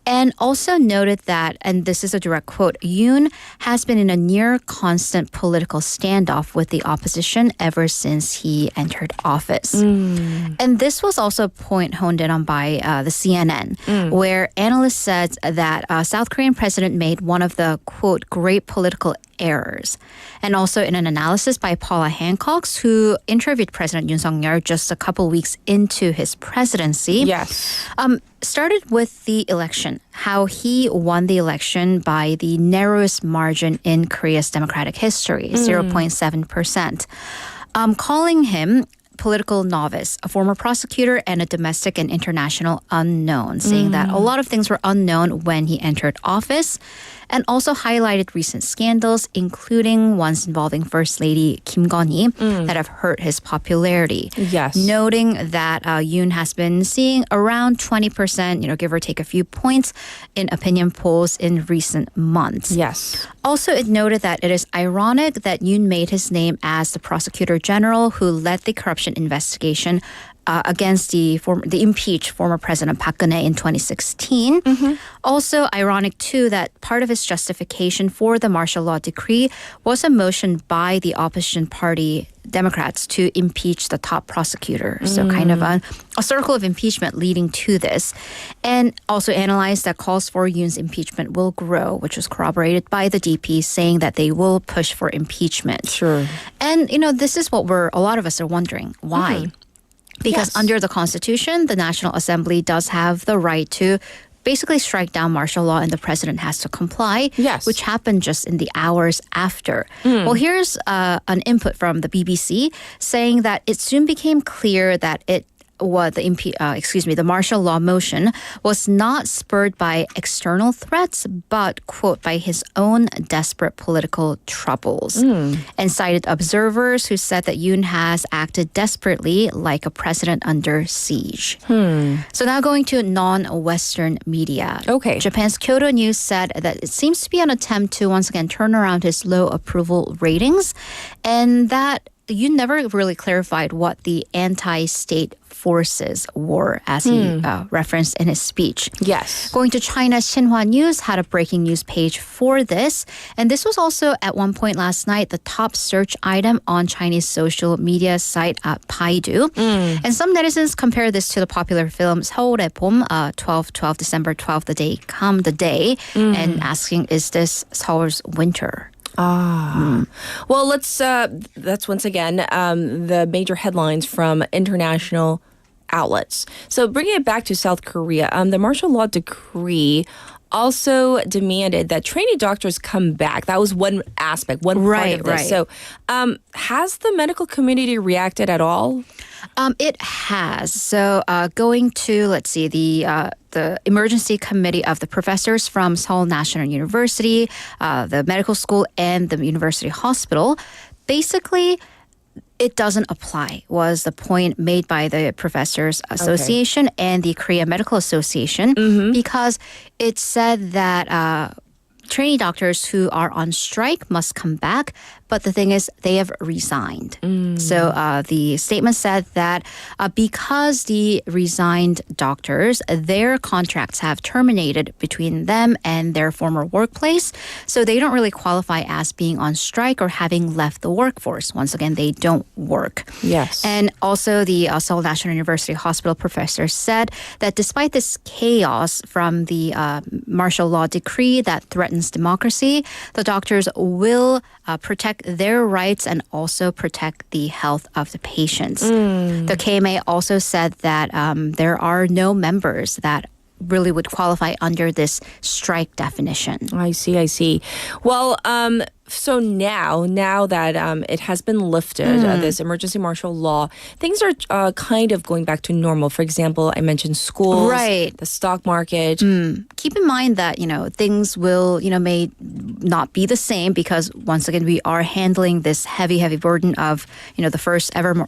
and also noted that, and this is a direct quote, Yoon has been in a near constant political standoff with the opposition ever since he entered office. And this was also a point honed in on by the CNN, where analysts said that South Korean president made one of the, quote, great political errors. And also in an analysis by Paula Hancock, who interviewed President Yoon Suk-yeol just a couple weeks into his presidency. Started with the election, how he won the election by the narrowest margin in Korea's democratic history, 0.7%. Calling him political novice, a former prosecutor, and a domestic and international unknown, saying that a lot of things were unknown when he entered office, and also highlighted recent scandals, including ones involving First Lady Kim Gon-hee, that have hurt his popularity. Noting that Yoon has been seeing around 20%, give or take a few points, in opinion polls in recent months. Also, it noted that it is ironic that Yoon made his name as the prosecutor general who led the corruption investigation against the impeached former President Park Geun-hye in 2016. Also ironic, too, that part of his justification for the martial law decree was a motion by the opposition party Democrats to impeach the top prosecutor. So kind of a circle of impeachment leading to this. And also analyzed that calls for Yoon's impeachment will grow, which was corroborated by the DP, saying that they will push for impeachment. And, this is what a lot of us are wondering. Why? Because under the Constitution, the National Assembly does have the right to basically strike down martial law, and the president has to comply, which happened just in the hours after. Well, here's an input from the BBC saying that it soon became clear that the martial law motion was not spurred by external threats, but, quote, by his own desperate political troubles. And cited observers who said that Yoon has acted desperately like a president under siege. So now going to non-Western media. Japan's Kyodo News said that it seems to be an attempt to once again turn around his low approval ratings, and that Yoon never really clarified what the anti-state forces were, as he referenced in his speech. Going to China, Xinhua News had a breaking news page for this. And this was also at one point last night the top search item on Chinese social media site Baidu. And some netizens compare this to the popular film 서울의 봄, 12/12, December 12th, the day come the day, and asking, is this Seoul's winter? Well, that's once again the major headlines from international outlets. So bringing it back to South Korea, the martial law decree also demanded that trainee doctors come back. That was one aspect, one part of this. So has the medical community reacted at all? It has. So going to, let's see, the emergency committee of the professors from Seoul National University, the medical school, and the university hospital, basically it doesn't apply, was the point made by the Professors Association and the Korea Medical Association, because it said that trainee doctors who are on strike must come back, but the thing is they have resigned. So the statement said that because the resigned doctors, their contracts have terminated between them and their former workplace, so they don't really qualify as being on strike or having left the workforce. Once again, they don't work. And also the Seoul National University Hospital professor said that despite this chaos from the martial law decree that threatens democracy, the doctors will protect their rights and also protect the health of the patients. The KMA also said that there are no members that really would qualify under this strike definition. I see. Well, So now that it has been lifted, this emergency martial law, things are kind of going back to normal. For example, I mentioned schools, the stock market. Keep in mind that, things will, may not be the same because once again, we are handling this heavy burden of, the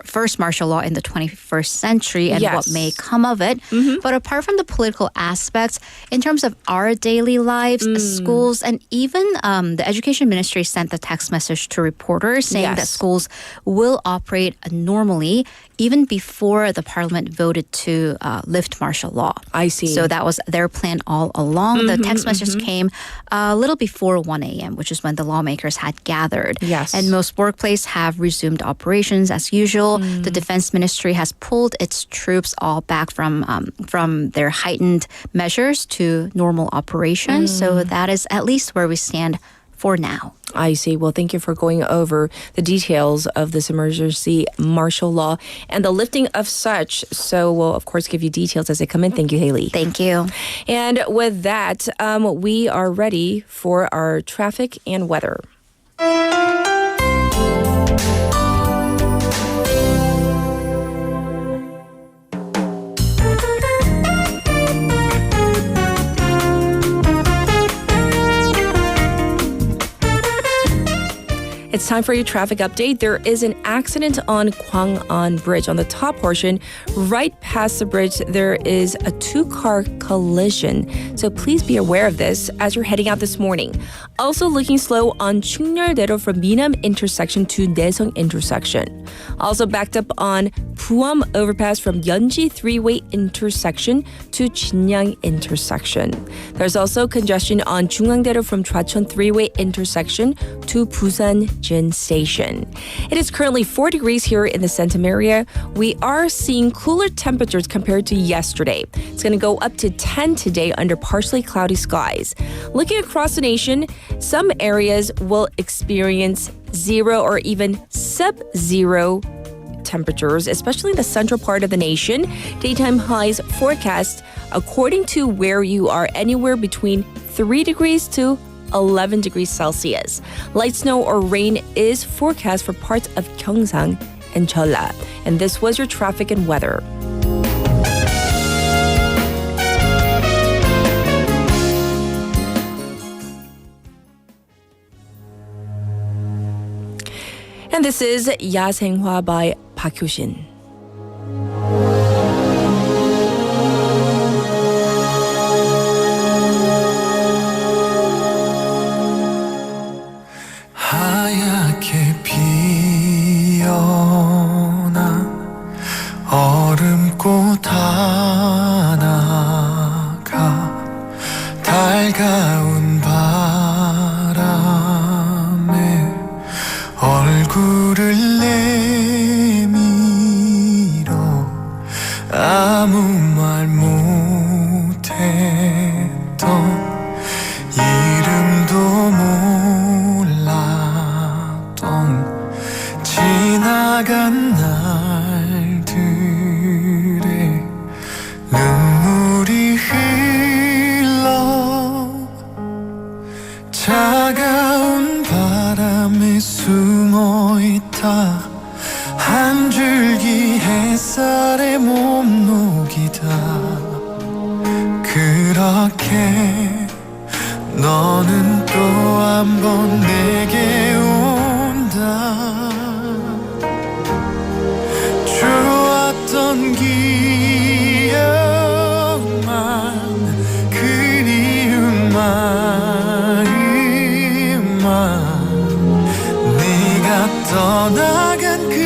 first martial law in the 21st century and what may come of it. But apart from the political aspects, in terms of our daily lives, schools, and even the education ministry sent a text message to reporters saying that schools will operate normally even before the parliament voted to lift martial law. I see. So that was their plan all along. The text message came a little before 1 a.m., which is when the lawmakers had gathered. Yes. And most workplaces have resumed operations as usual. The defense ministry has pulled its troops all back from their heightened measures to normal operations. So that is at least where we stand for now. I see. Well, thank you for going over the details of this emergency martial law and the lifting of such. So we'll, of course, give you details as they come in. Thank you, Haley. Thank you. And with that, we are ready for our traffic and weather. It's time for your traffic update. There is an accident on Gwangwon Bridge. On the top portion, right past the bridge, there is a two-car collision. So please be aware of this as you're heading out this morning. Also looking slow on Chungneol-daero from Minam intersection to Daeseong intersection. Also backed up on Puam overpass from Yeonji three-way intersection to Jinyang intersection. There's also congestion on Jungwang-daero from Chwacheon three-way intersection to Busan Jin Station. It is currently 4 degrees here in the Centum area. We are seeing cooler temperatures compared to yesterday. It's going to go up to 10 today under partially cloudy skies. Looking across the nation, some areas will experience 0 or even sub-zero temperatures, especially in the central part of the nation. Daytime highs forecast, according to where you are, anywhere between 3 degrees to 11 degrees Celsius. Light snow or rain is forecast for parts of Gyeongsang and Jeolla. And this was your traffic and weather. And this is 야생화 by Park Hyo-shin. 하얗게 피어나 얼음꽃 하나가 달가운 바람에 얼굴을 내밀어 아무 말 못했던 이름도 몰랐던 지나간 날들의 눈물이 흘러 차가운 바람에 숨어있다 한 줄기 햇살에 몸 녹이다 그렇게 너는 또 한 번 내게 온다 좋았던 기억만 그리운 마음만 네가 떠나간 그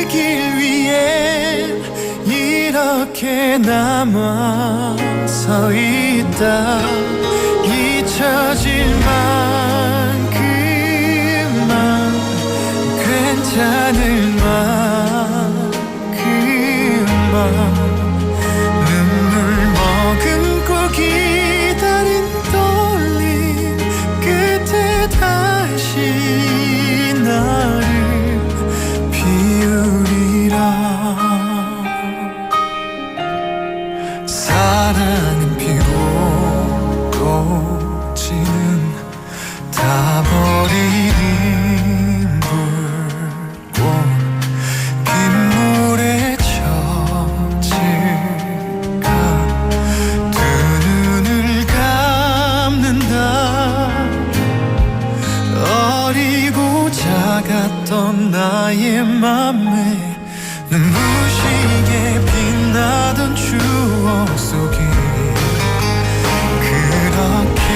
길 위엔 이렇게 남아서 있다 잊혀질 만큼만 괜찮을 만큼만 눈물 머금고 기다린 떨림 끝에 다시 나를 비우리라 사랑은 피고 꽃이는 다 버리니 밤에 눈부시게 빛나던 추억 속에 그렇게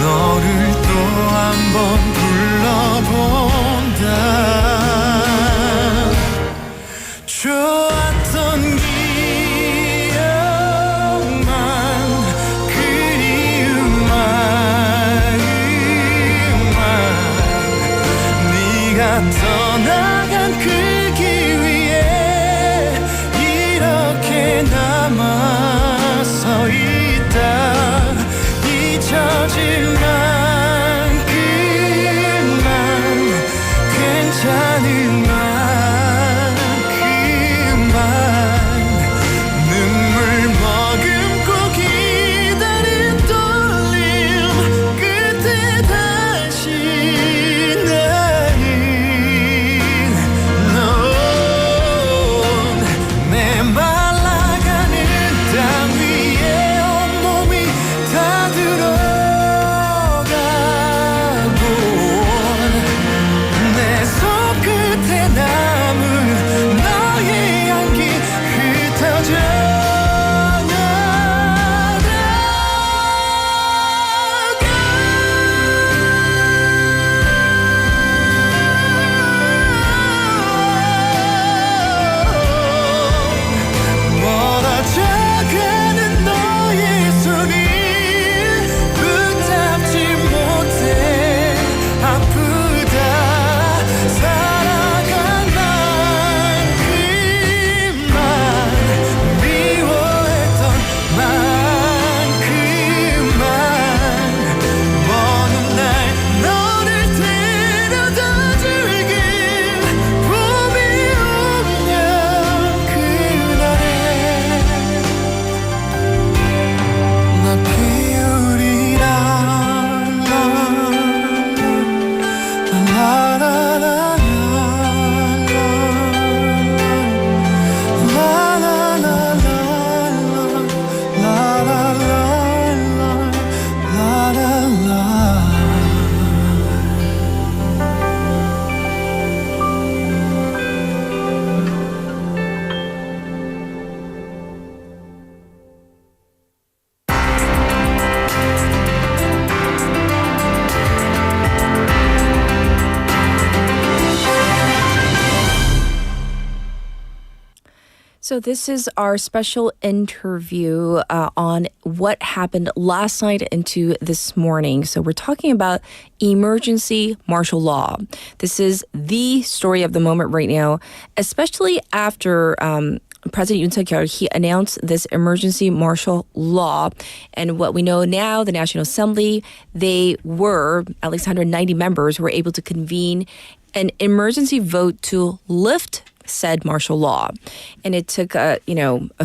너를 또 한 번 불러본다 좋았던 기억만 그리운 마음만 네가 떠나간 그 길 위에 이렇게 남아서 있다 잊혀질 만큼만 괜찮을 만큼만 눈물 머금고 기다린 떨림 끝에 다시 나는 넌 메말라가는 땅 위에 온몸이 다 들어가고 내 손끝에 남은 너의 향기 흩어져 멀어져가는 너의 손이 붙잡지 못해 아프다 살아간 만큼만 미워했던 만큼만 먼 날 너를 데려다 줄게 봄이 오면 그날에 나 피우리라 So this is our special interview on what happened last night into this morning. So we're talking about emergency martial law. This is the story of the moment right now, especially after President Yoon Suk-yeol, he announced this emergency martial law. And what we know now, the National Assembly, they were, at least 190 members, were able to convene an emergency vote to lift said martial law. And it took, a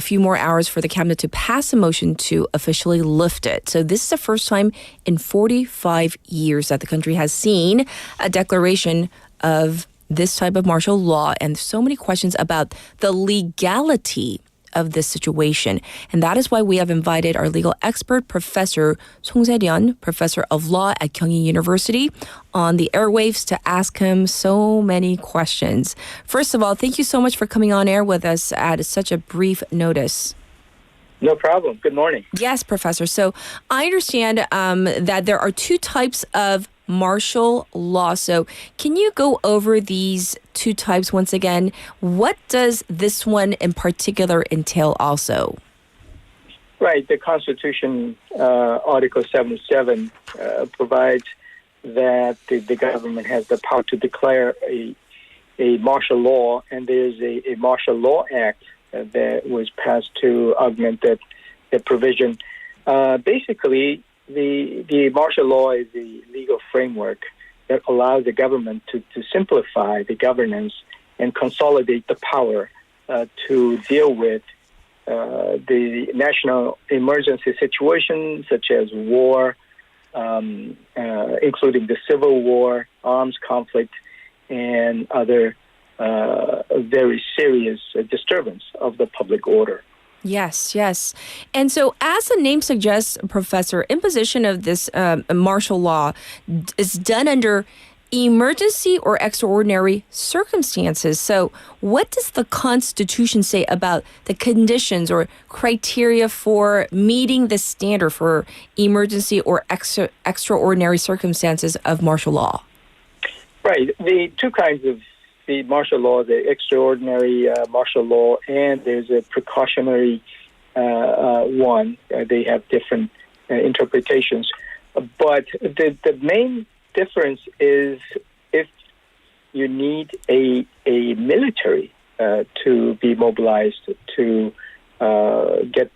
few more hours for the cabinet to pass a motion to officially lift it. So this is the first time in 45 years that the country has seen a declaration of this type of martial law, and so many questions about the legality of this situation. And that is why we have invited our legal expert, Professor Song Se-ryun, Professor of Law at Kyunghee University, on the airwaves to ask him so many questions. First of all, thank you so much for coming on air with us at such a brief notice. No problem. Good morning. Yes, Professor. So I understand that there are two types of martial law. So can you go over these two types once again? What does this one in particular entail also? Right. The Constitution, Article 77, provides that the government has the power to declare a martial law, and there's a Martial Law Act that was passed to augment that provision. Basically, the martial law is the legal framework that allows the government to simplify the governance and consolidate the power to deal with the national emergency situation, such as war, including the civil war, arms conflict, and other very serious disturbance of the public order. Yes, yes. And so as the name suggests, Professor, imposition of this martial law is done under emergency or extraordinary circumstances. So what does the Constitution say about the conditions or criteria for meeting the standard for emergency or extraordinary circumstances of martial law? Right. The two kinds of the martial law, the extraordinary martial law, and there's a precautionary one. They have different interpretations. But the main difference is if you need a military to be mobilized to get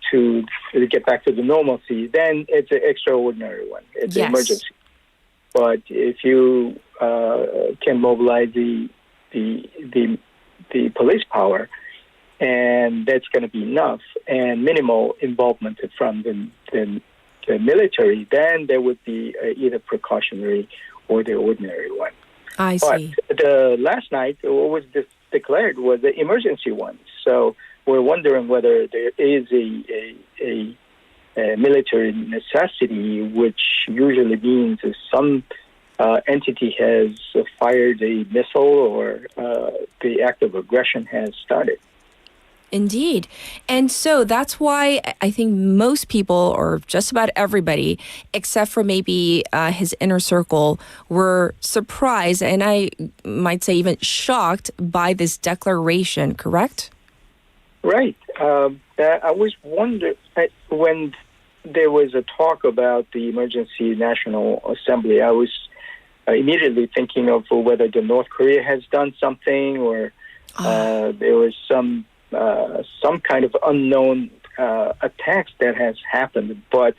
back to the normalcy, then it's an extraordinary one. It's an emergency. But if you can mobilize the police power, and that's going to be enough, and minimal involvement from the military, then there would be either precautionary or the ordinary one. I see. But the last night, what was declared was the emergency one. So we're wondering whether there is a military necessity, which usually means some entity has fired a missile or the act of aggression has started. Indeed. And so that's why I think most people, or just about everybody, except for maybe his inner circle, were surprised and I might say even shocked by this declaration, correct? Right. I was wondering when there was a talk about the Emergency National Assembly, I was immediately thinking of whether the North Korea has done something or there was some kind of unknown attacks that has happened. But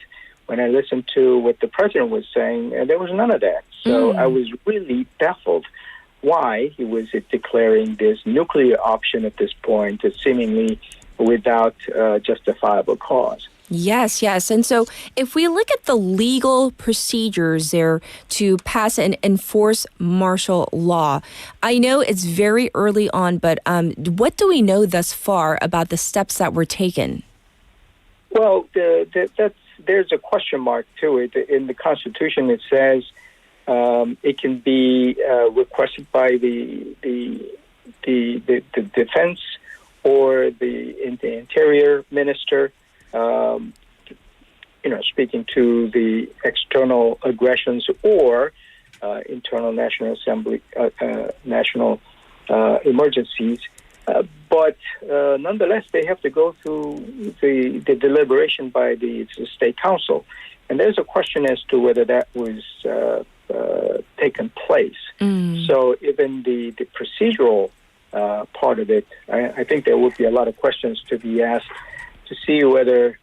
when I listened to what the president was saying, there was none of that. So I was really baffled why he was declaring this nuclear option at this point, seemingly without justifiable cause. Yes. And so if we look at the legal procedures there to pass and enforce martial law, I know it's very early on, but what do we know thus far about the steps that were taken? Well, there's a question mark to it. In the Constitution, it says it can be requested by the defense or the interior minister. Speaking to the external aggressions or internal national assembly, national emergencies. But nonetheless, they have to go through the deliberation by the state council. And there's a question as to whether that was taken place. So even the procedural part of it, I think there would be a lot of questions to be asked to see whether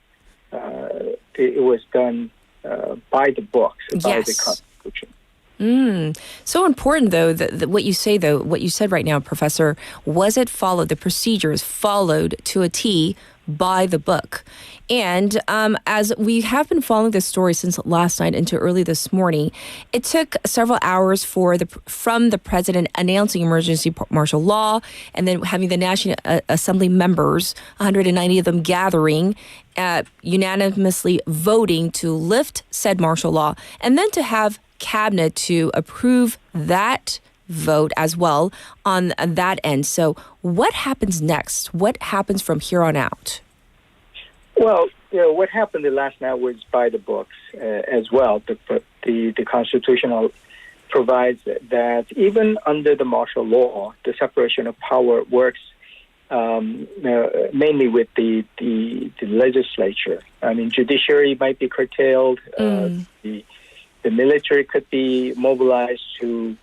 it was done by the books, by the Constitution. So important, though, what you said right now, Professor, was it followed, the procedures followed to a T by the book? And as we have been following this story since last night into early this morning, it took several hours from the president announcing emergency martial law and then having the National Assembly members, 190 of them gathering, unanimously voting to lift said martial law, and then to have cabinet to approve that vote as well on that end. So what happens next? What happens from here on out? Well, what happened the last night was by the books as well. The Constitution provides that even under the martial law, the separation of power works mainly with the legislature. I mean, judiciary might be curtailed. The military could be mobilized to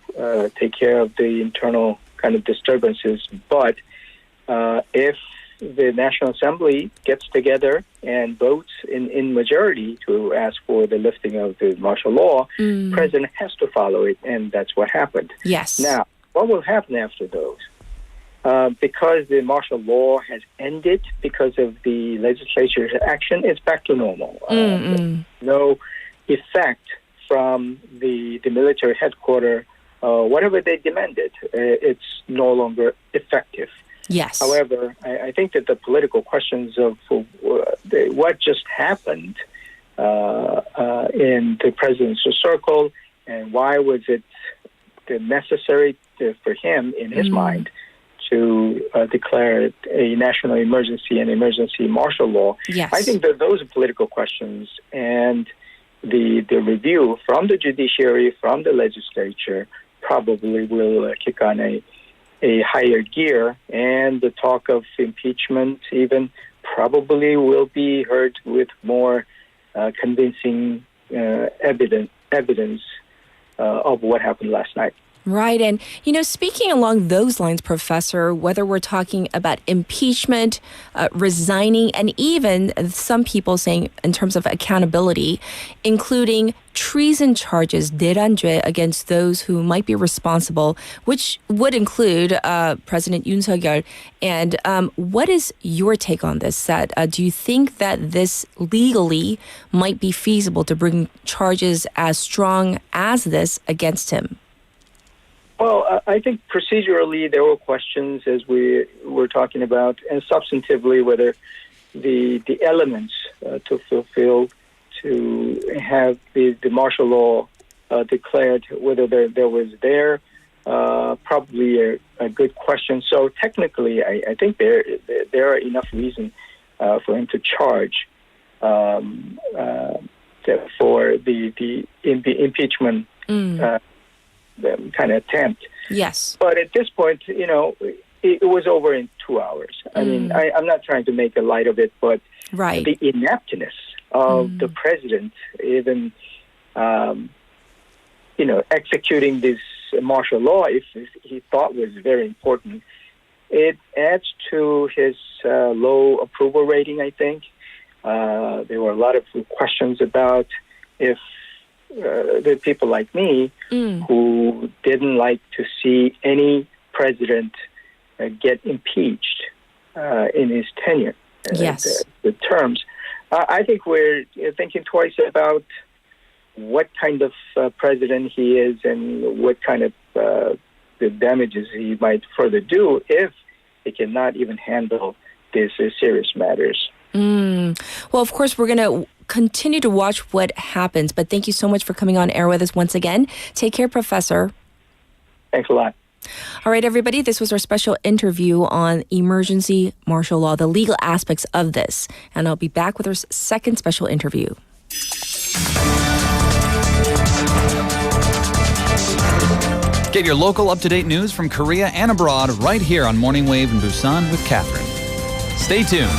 take care of the internal kind of disturbances. But if the National Assembly gets together and votes in majority to ask for the lifting of the martial law, the president has to follow it, and that's what happened. Yes. Now, what will happen after those? Because the martial law has ended because of the legislature's action, it's back to normal. No effect from the military headquarters, whatever they demanded, it's no longer effective. Yes. However, I think that the political questions of what just happened in the presidential circle and why was it necessary for him, in his mind, to declare a national emergency and emergency martial law. Yes. I think that those are political questions, and the review from the judiciary, from the legislature, probably will kick on a higher gear, and the talk of impeachment even probably will be heard with more convincing evidence of what happened last night. Right. And, speaking along those lines, Professor, whether we're talking about impeachment, resigning, and even some people saying in terms of accountability, including treason charges, 대란죄, against those who might be responsible, which would include President Yoon Suk-yeol. And what is your take on this? Do you think that this legally might be feasible to bring charges as strong as this against him? Well, I think procedurally there were questions, as we were talking about, and substantively whether the elements to fulfill to have the martial law declared, whether there was probably a good question. So technically, I think there are enough reason for him to charge for the impeachment kind of attempt. Yes. But at this point, it was over in 2 hours. I mean, I'm not trying to make a light of it, but the ineptness of the president, even, executing this martial law, if he thought was very important, it adds to his low approval rating, I think. There were a lot of questions about if the people like me who didn't like to see any president get impeached in his tenure. Yes. The terms. I think we're thinking twice about what kind of president he is and what kind of the damages he might further do if he cannot even handle these serious matters. Well, of course, we're going to continue to watch what happens, but thank you so much for coming on air with us once again. Take care, Professor. Thanks a lot. All right, everybody, this was our special interview on emergency martial law, the legal aspects of this. And I'll be back with our second special interview. Get your local up-to-date news from Korea and abroad right here on Morning Wave in Busan with Catherine. Stay tuned.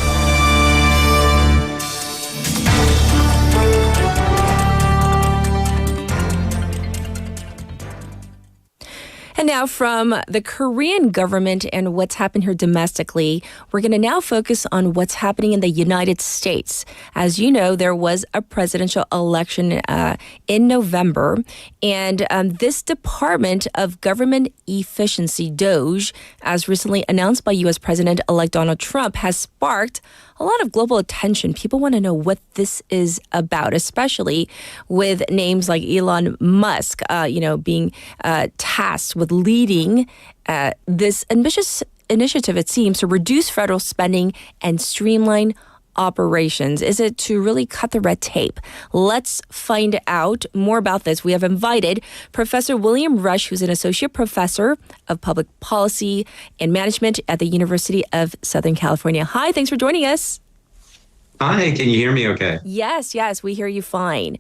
And now from the Korean government and what's happened here domestically, we're going to now focus on what's happening in the United States. As you know, there was a presidential election in November, and this Department of Government Efficiency, DOGE, as recently announced by U.S. President-elect Donald Trump, has sparked a lot of global attention. People want to know what this is about, especially with names like Elon Musk, being tasked with leading this ambitious initiative, it seems, to reduce federal spending and streamline operations. Is it to really cut the red tape? Let's find out more about this. We have invited Professor William Rush, who's an associate professor of public policy and management at the University of Southern California. Hi, thanks for joining us. Hi, can you hear me okay? Yes, we hear you fine.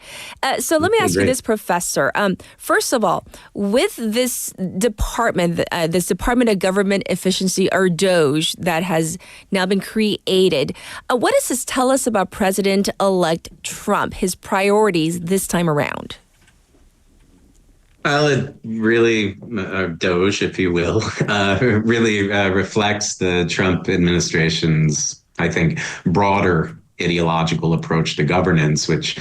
So let me ask you this, Professor. First of all, with this department of Government Efficiency, or DOGE, that has now been created, what does this tell us about President-elect Trump, his priorities this time around? Well, it really, DOGE, if you will, really reflects the Trump administration's, I think, broader ideological approach to governance, which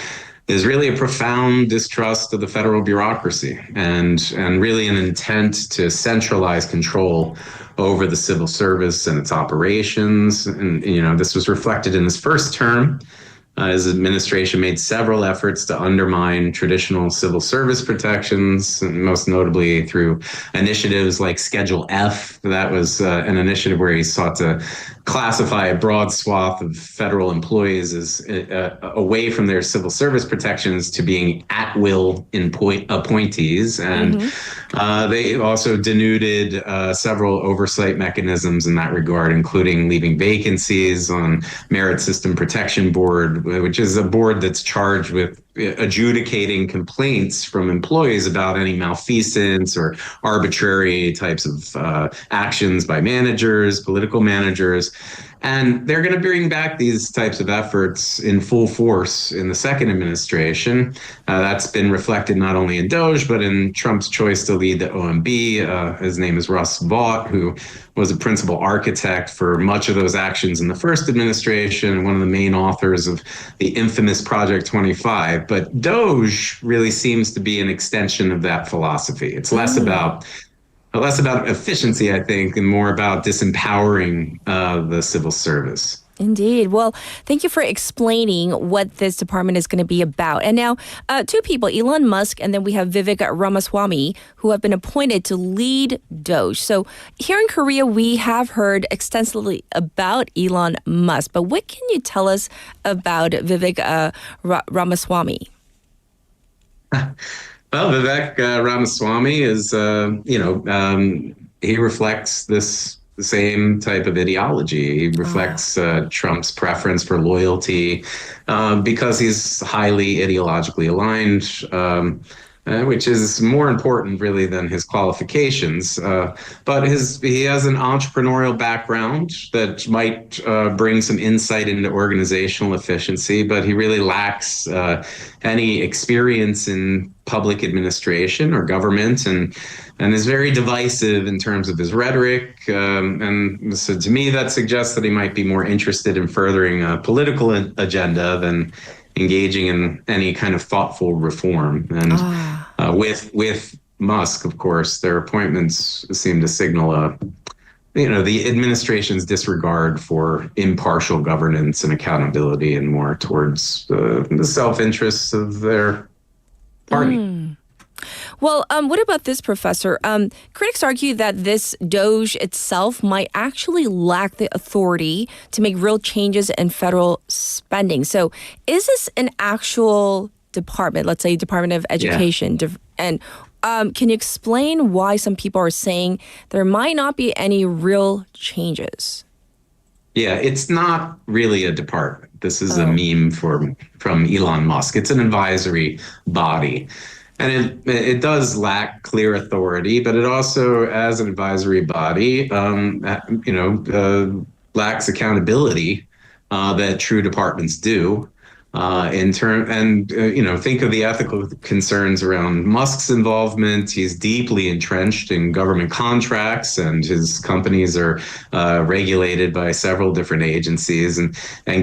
is really a profound distrust of the federal bureaucracy and really an intent to centralize control over the civil service and its operations. And, this was reflected in his first term His administration made several efforts to undermine traditional civil service protections, most notably through initiatives like Schedule F. That was an initiative where he sought to classify a broad swath of federal employees as away from their civil service protections to being at-will appointees. And they also denuded several oversight mechanisms in that regard, including leaving vacancies on Merit System Protection Board, which is a board that's charged with adjudicating complaints from employees about any malfeasance or arbitrary types of actions by managers, political managers. And they're going to bring back these types of efforts in full force in the second administration. That's been reflected not only in DOGE, but in Trump's choice to lead the OMB. His name is Russ Vought, who was a principal architect for much of those actions in the first administration, one of the main authors of the infamous Project 25. But DOGE really seems to be an extension of that philosophy. It's less about efficiency, I think, and more about disempowering the civil service. Indeed. Well, thank you for explaining what this department is going to be about. And now, two people, Elon Musk, and then we have Vivek Ramaswamy, who have been appointed to lead DOGE. So here in Korea, we have heard extensively about Elon Musk. But what can you tell us about Vivek Ramaswamy? Well, Vivek Ramaswamy is, he reflects this same type of ideology. He reflects Trump's preference for loyalty because he's highly ideologically aligned, which is more important really than his qualifications. But he has an entrepreneurial background that might bring some insight into organizational efficiency, but he really lacks any experience in public administration or government, and is very divisive in terms of his rhetoric. And so to me, that suggests that he might be more interested in furthering a political agenda than engaging in any kind of thoughtful reform. And with Musk, of course, their appointments seem to signal the administration's disregard for impartial governance and accountability, and more towards the self-interests of their party. Well, what about this, Professor? Critics argue that this DOGE itself might actually lack the authority to make real changes in federal spending. So is this an actual department, let's say Department of Education? Yeah. And can you explain why some people are saying there might not be any real changes? Yeah, it's not really a department. This is a meme from Elon Musk. It's an advisory body. And it does lack clear authority, but it also, as an advisory body, lacks accountability that true departments do. Think of the ethical concerns around Musk's involvement. He's deeply entrenched in government contracts, and his companies are regulated by several different agencies. And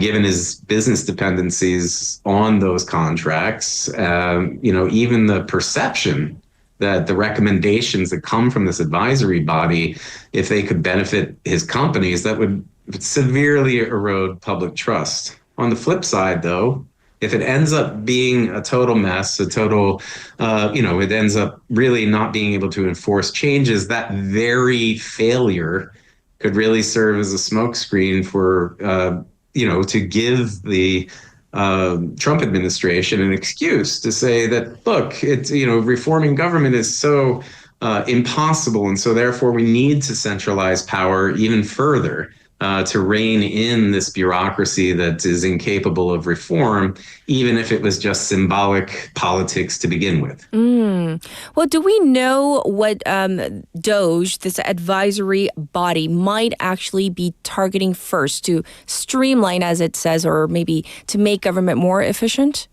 given his business dependencies on those contracts, even the perception that the recommendations that come from this advisory body, if they could benefit his companies, that would severely erode public trust. On the flip side, though, if it ends up being a total mess, it ends up really not being able to enforce changes, that very failure could really serve as a smokescreen for, to give the Trump administration an excuse to say that, look, it's, reforming government is so impossible. And so therefore we need to centralize power even further. To rein in this bureaucracy that is incapable of reform, even if it was just symbolic politics to begin with. Well, do we know what DOGE, this advisory body, might actually be targeting first to streamline, as it says, or maybe to make government more efficient?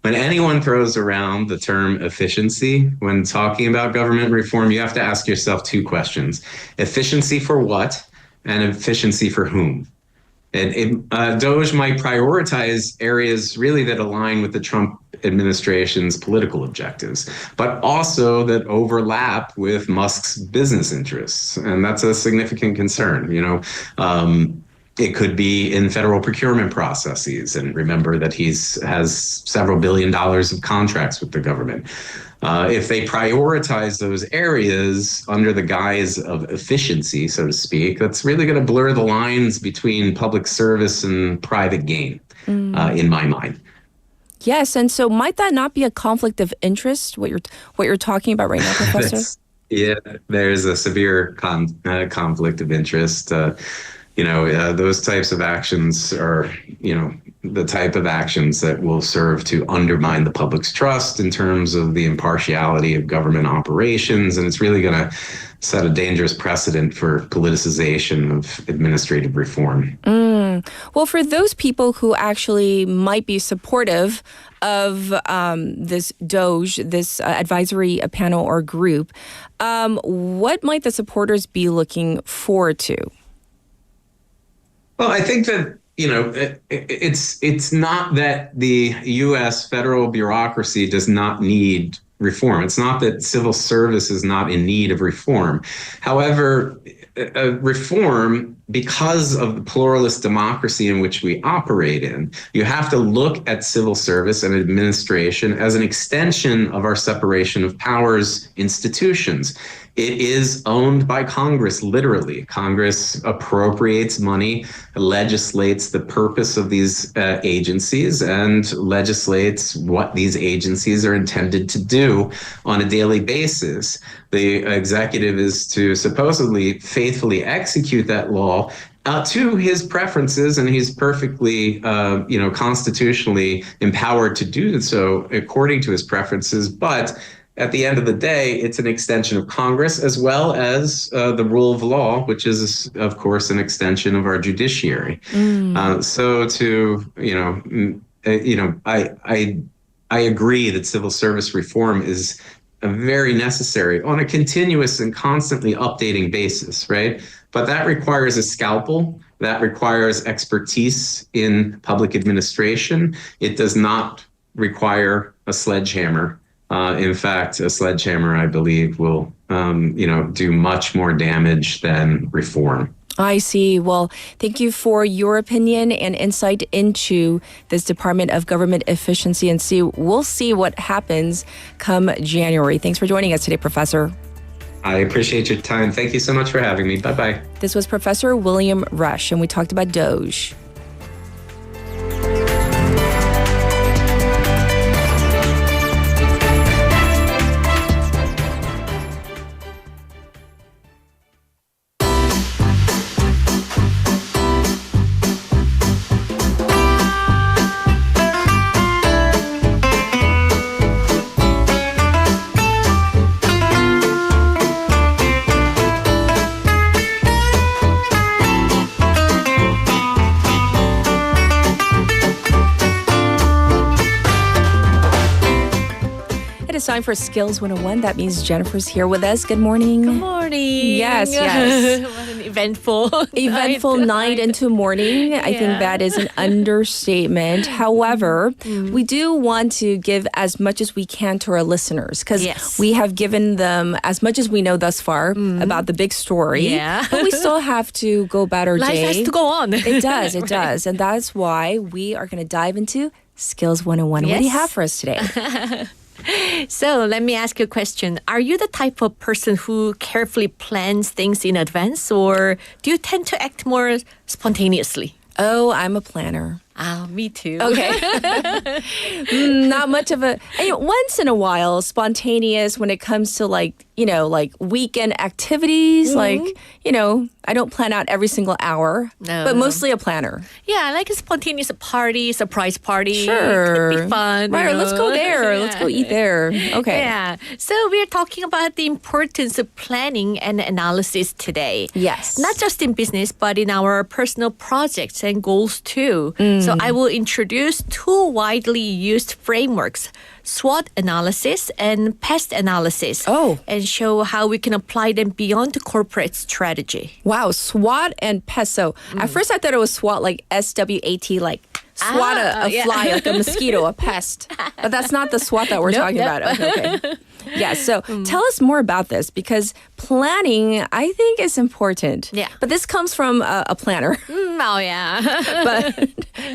When anyone throws around the term efficiency when talking about government reform, you have to ask yourself two questions. Efficiency for what, and efficiency for whom? And DOGE might prioritize areas really that align with the Trump administration's political objectives, but also that overlap with Musk's business interests. And that's a significant concern. It could be in federal procurement processes. And remember that has several $1 billion of contracts with the government. If they prioritize those areas under the guise of efficiency, so to speak, that's really going to blur the lines between public service and private gain, in my mind. Yes, and so might that not be a conflict of interest? What you're talking about right now, Professor? Yeah, there's a severe conflict of interest. Those types of actions are, the type of actions that will serve to undermine the public's trust in terms of the impartiality of government operations. And it's really going to set a dangerous precedent for politicization of administrative reform. Well, for those people who actually might be supportive of this DOJ, this advisory panel or group, what might the supporters be looking forward to? Well, I think that, it's not that the U.S. federal bureaucracy does not need reform. It's not that civil service is not in need of reform. However, reform, because of the pluralist democracy in which we operate in, you have to look at civil service and administration as an extension of our separation of powers institutions. It is owned by Congress, literally. Congress appropriates money, legislates the purpose of these agencies, and legislates what these agencies are intended to do on a daily basis. The executive is to supposedly faithfully execute that law to his preferences, and he's perfectly, constitutionally empowered to do so according to his preferences. But at the end of the day, it's an extension of Congress as well as the rule of law, which is, of course, an extension of our judiciary. I agree that civil service reform is very necessary on a continuous and constantly updating basis, right? But that requires a scalpel. That requires expertise in public administration. It does not require a sledgehammer. In fact, a sledgehammer, I believe, will, do much more damage than reform. I see. Well, thank you for your opinion and insight into this Department of Government Efficiency, and we'll see what happens come January. Thanks for joining us today, Professor. I appreciate your time. Thank you so much for having me. Bye-bye. This was Professor William Rush, and we talked about DOJ. It's time for Skills 101. That means Jennifer's here with us. Good morning. Good morning. Yes. What an eventful night into morning. I think that is an understatement. However, we do want to give as much as we can to our listeners because we have given them as much as we know thus far about the big story. Yeah. But we still have to go about our day. Life has to go on. It does. It does. And that's why we are going to dive into Skills 101. What do you have for us today? So let me ask you a question. Are you the type of person who carefully plans things in advance, or do you tend to act more spontaneously? Oh, I'm a planner. Me too. Okay. Not much of a... once in a while, spontaneous when it comes to like weekend activities. I don't plan out every single hour, but mostly a planner. Yeah, I like a spontaneous party, surprise party. Sure. It could be fun. Right, let's go there. Let's go eat there. Okay. Yeah. So we're talking about the importance of planning and analysis today. Yes. Not just in business, but in our personal projects and goals too. So I will introduce two widely used frameworks, SWOT analysis and PEST analysis, and show how we can apply them beyond the corporate strategy. Wow, SWOT and PEST. So at first I thought it was SWAT, like SWAT, like swat a fly, like a mosquito, a pest. But that's not the SWOT that we're talking about. Okay. Yeah, so tell us more about this because planning, I think, is important. Yeah. But this comes from a planner. Oh, yeah. But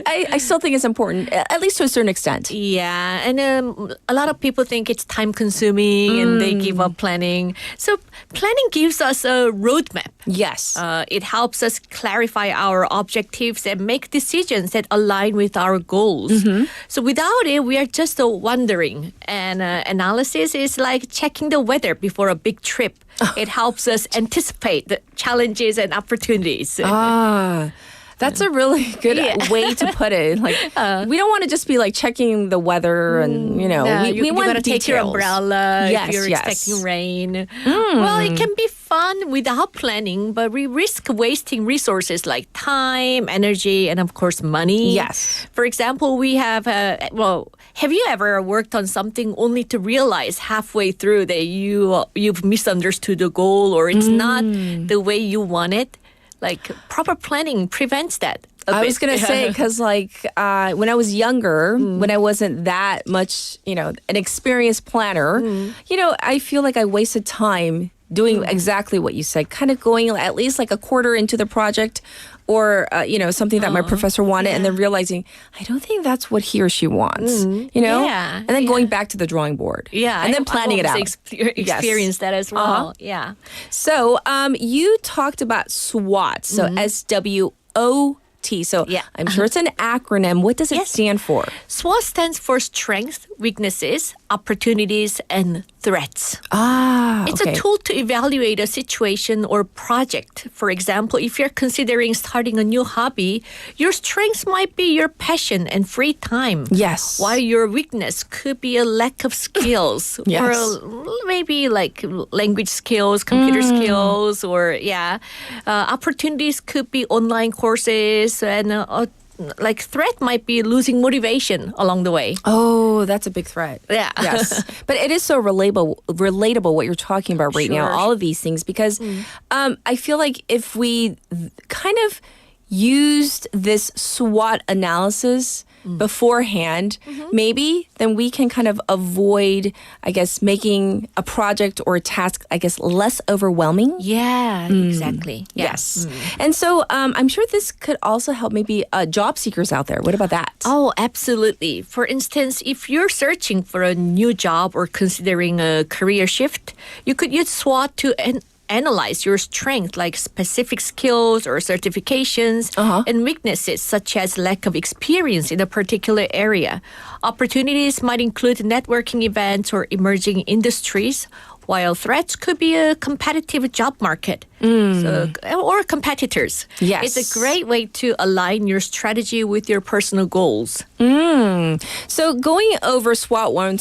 I still think it's important, at least to a certain extent. Yeah, and a lot of people think it's time-consuming and they give up planning. So planning gives us a roadmap. Yes. It helps us clarify our objectives and make decisions that align with our goals. So without it, we are just wandering. And analysis is like checking the weather before a big trip. It helps us anticipate the challenges and opportunities. That's a really good way to put it. Like, we don't want to just be like checking the weather and, we want to take your umbrella if you're expecting rain. Well, it can be fun without planning, but we risk wasting resources like time, energy, and of course, money. Yes. For example, we have, have you ever worked on something only to realize halfway through that you've misunderstood the goal or it's not the way you want it? Like, proper planning prevents that. I was going to say, because when I was younger, when I wasn't that much, an experienced planner, I feel like I wasted time doing exactly what you said, kind of going at least like a quarter into the project or, something that my professor wanted and then realizing, I don't think that's what he or she wants, Yeah. And then going back to the drawing board. Yeah. And then planning it out. Experienced that as well. Yeah. So you talked about SWOT, so SWOT. So I'm sure it's an acronym. What does it stand for? SWOT stands for strengths, weaknesses, opportunities, and threats. It's a tool to evaluate a situation or project. For example, if you're considering starting a new hobby, your strengths might be your passion and free time. Yes. While your weakness could be a lack of skills. Yes. Or maybe like language skills, computer skills, or opportunities could be online courses and like threat might be losing motivation along the way. Oh, that's a big threat. Yeah. Yes. But it is so relatable what you're talking about right now, all of these things, because I feel like if we kind of used this SWOT analysis beforehand, maybe then we can kind of avoid, I guess, making a project or a task, I guess, less overwhelming. Yeah, exactly. Yeah. Yes. And so I'm sure this could also help maybe job seekers out there. What about that? Oh, absolutely. For instance, if you're searching for a new job or considering a career shift, you could use SWOT to analyze your strength, like specific skills or certifications, and weaknesses such as lack of experience in a particular area. Opportunities might include networking events or emerging industries, while threats could be a competitive job market or competitors. Yes. It's a great way to align your strategy with your personal goals. So going over SWOT one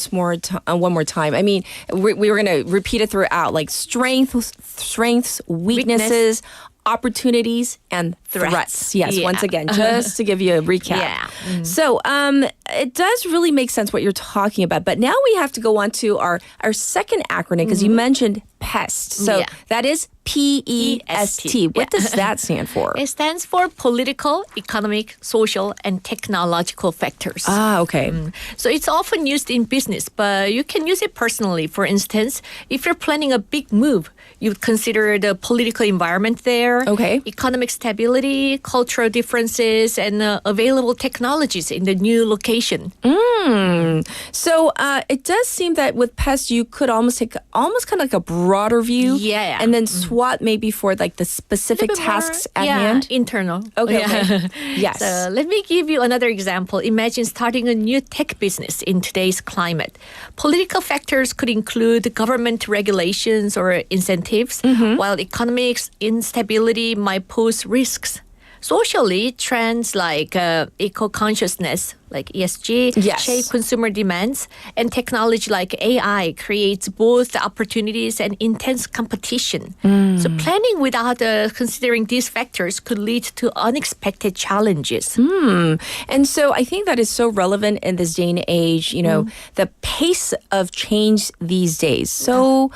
more time, I mean, we were going to repeat it throughout, like strengths, weaknesses, opportunities, and threats. Yes, once again, just to give you a recap. Yeah. So it does really make sense what you're talking about. But now we have to go on to our second acronym, because you mentioned PEST. So that is PEST. What does that stand for? It stands for political, economic, social, and technological factors. Okay. So it's often used in business, but you can use it personally. For instance, if you're planning a big move, you would consider the political environment there, economic stability, cultural differences, and available technologies in the new location. So it does seem that with PEST, you could almost take kind of like a broader view. Yeah. And then SWOT maybe for like the specific tasks at hand. Internal. Okay. Yes. So let me give you another example. Imagine starting a new tech business in today's climate. Political factors could include government regulations or incentives, while economic instability might pose risks. Socially, trends like eco-consciousness, like ESG, shape consumer demands, and technology like AI creates both opportunities and intense competition. So planning without considering these factors could lead to unexpected challenges. And so I think that is so relevant in this day and age, the pace of change these days. So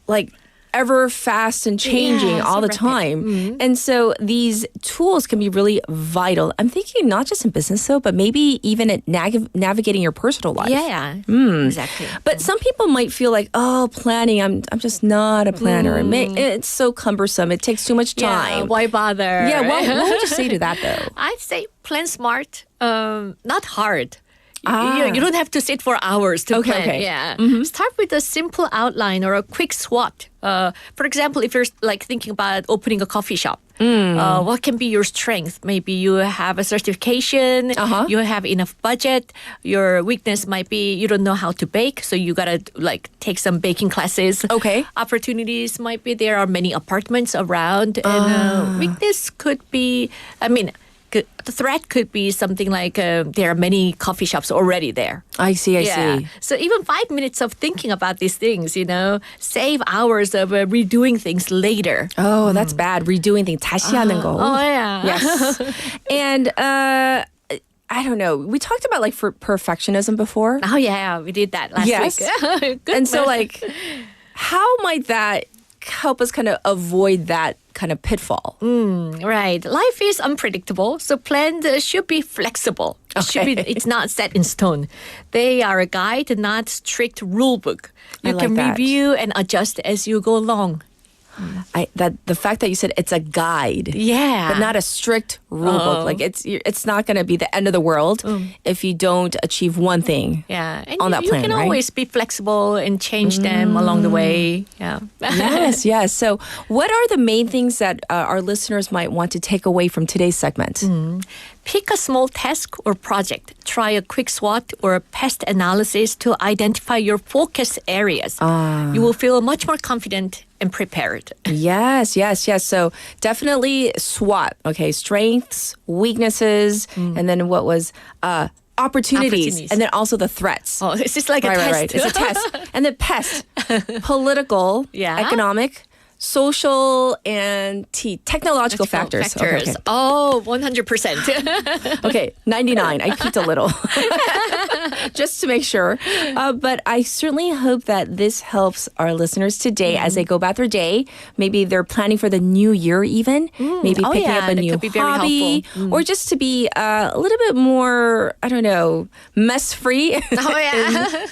like ever fast and changing all the time. And so these tools can be really vital. I'm thinking not just in business though, but maybe even at navigating your personal life. Yeah, exactly. But some people might feel like, oh, planning, I'm just not a planner. It's so cumbersome. It takes too much time. Yeah, why bother? Yeah, what would you say to that though? I'd say plan smart, not hard. You don't have to sit for hours to plan. Okay. Yeah. Start with a simple outline or a quick SWOT. For example, if you're like thinking about opening a coffee shop, what can be your strength? Maybe you have a certification, you have enough budget. Your weakness might be you don't know how to bake, so you gotta like take some baking classes. Okay. Opportunities might be there are many apartments around, and weakness could be, the threat could be something like there are many coffee shops already there. I see. So even 5 minutes of thinking about these things, save hours of redoing things later. Oh, that's bad. Redoing things. 다시 하는 거. Oh, yeah. Yes. And I don't know. We talked about like for perfectionism before. Oh, yeah. We did that last week. Good. And so like, how might that help us kind of avoid that kind of pitfall? Right. Life is unpredictable, so plans should be flexible. It's not set in stone. They are a guide, not strict rule book. You can review and adjust as you go along. The fact that you said it's a guide, but not a strict rule book. Like it's not going to be the end of the world if you don't achieve one thing. Yeah, and on that plan, you can always be flexible and change them along the way. Yeah. Yes. So, what are the main things that our listeners might want to take away from today's segment? Pick a small task or project. Try a quick SWOT or a pest analysis to identify your focus areas. You will feel much more confident and prepared. Yes. So definitely SWOT. Okay, strengths, weaknesses, and then what was opportunities, and then also the threats. Oh, it's just like a test. Right. It's a test. And then pest, political, economic, social, and technological factors. Okay. Oh, 100%. Okay, 99. I peaked a little. Just to make sure. But I certainly hope that this helps our listeners today as they go about their day. Maybe they're planning for the new year even. Maybe picking up a new hobby. Or just to be a little bit more, I don't know, mess-free in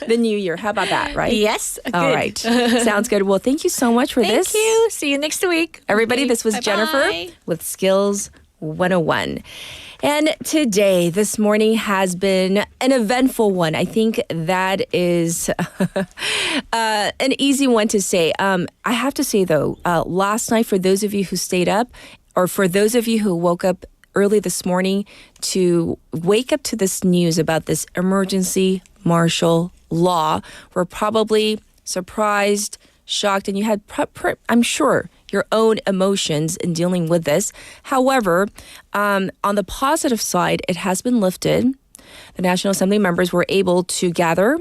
the new year. How about that, right? Yes. Good. All right. Sounds good. Well, thank you so much for this. Thank you. See you next week. Everybody, this was Bye-bye. Jennifer with Skills 101. And today, this morning has been an eventful one. I think that is an easy one to say. I have to say, though, last night, for those of you who stayed up, or for those of you who woke up early this morning to wake up to this news about this emergency martial law, were probably surprised, shocked, and you had, I'm sure, your own emotions in dealing with this. However, on the positive side, it has been lifted. The National Assembly members were able to gather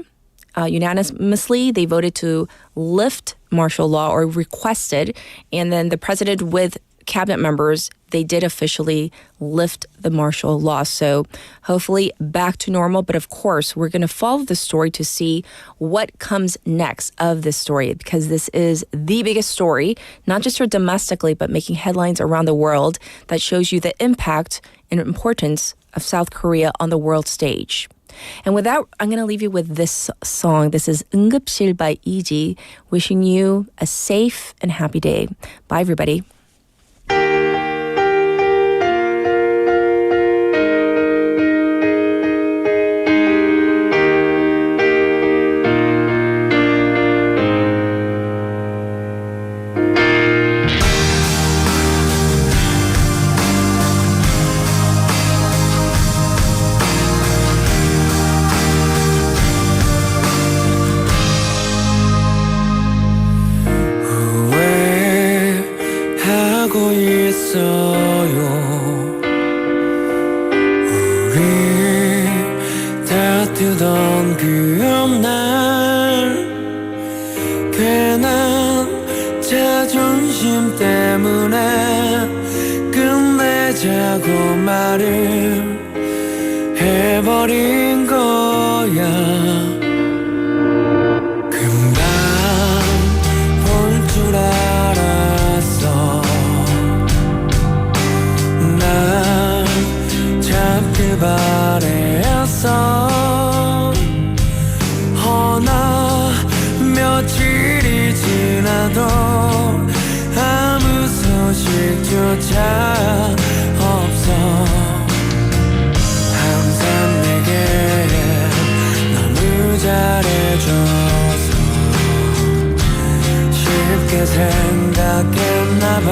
unanimously. They voted to lift martial law, or requested, and then the president with cabinet members, they did officially lift the martial law. So hopefully back to normal. But of course, we're going to follow the story to see what comes next of this story, because this is the biggest story, not just for domestically, but making headlines around the world that shows you the impact and importance of South Korea on the world stage. And with that, I'm going to leave you with this song. This is 응급실 by EG, wishing you a safe and happy day. Bye, everybody. 다투던 그 옆날 괜한 자존심 때문에 끝내자고 말을 해버린 거야. 금방 볼 줄 알아 자 없어 항상 내게 너무 잘해줘서 쉽게 생각했나봐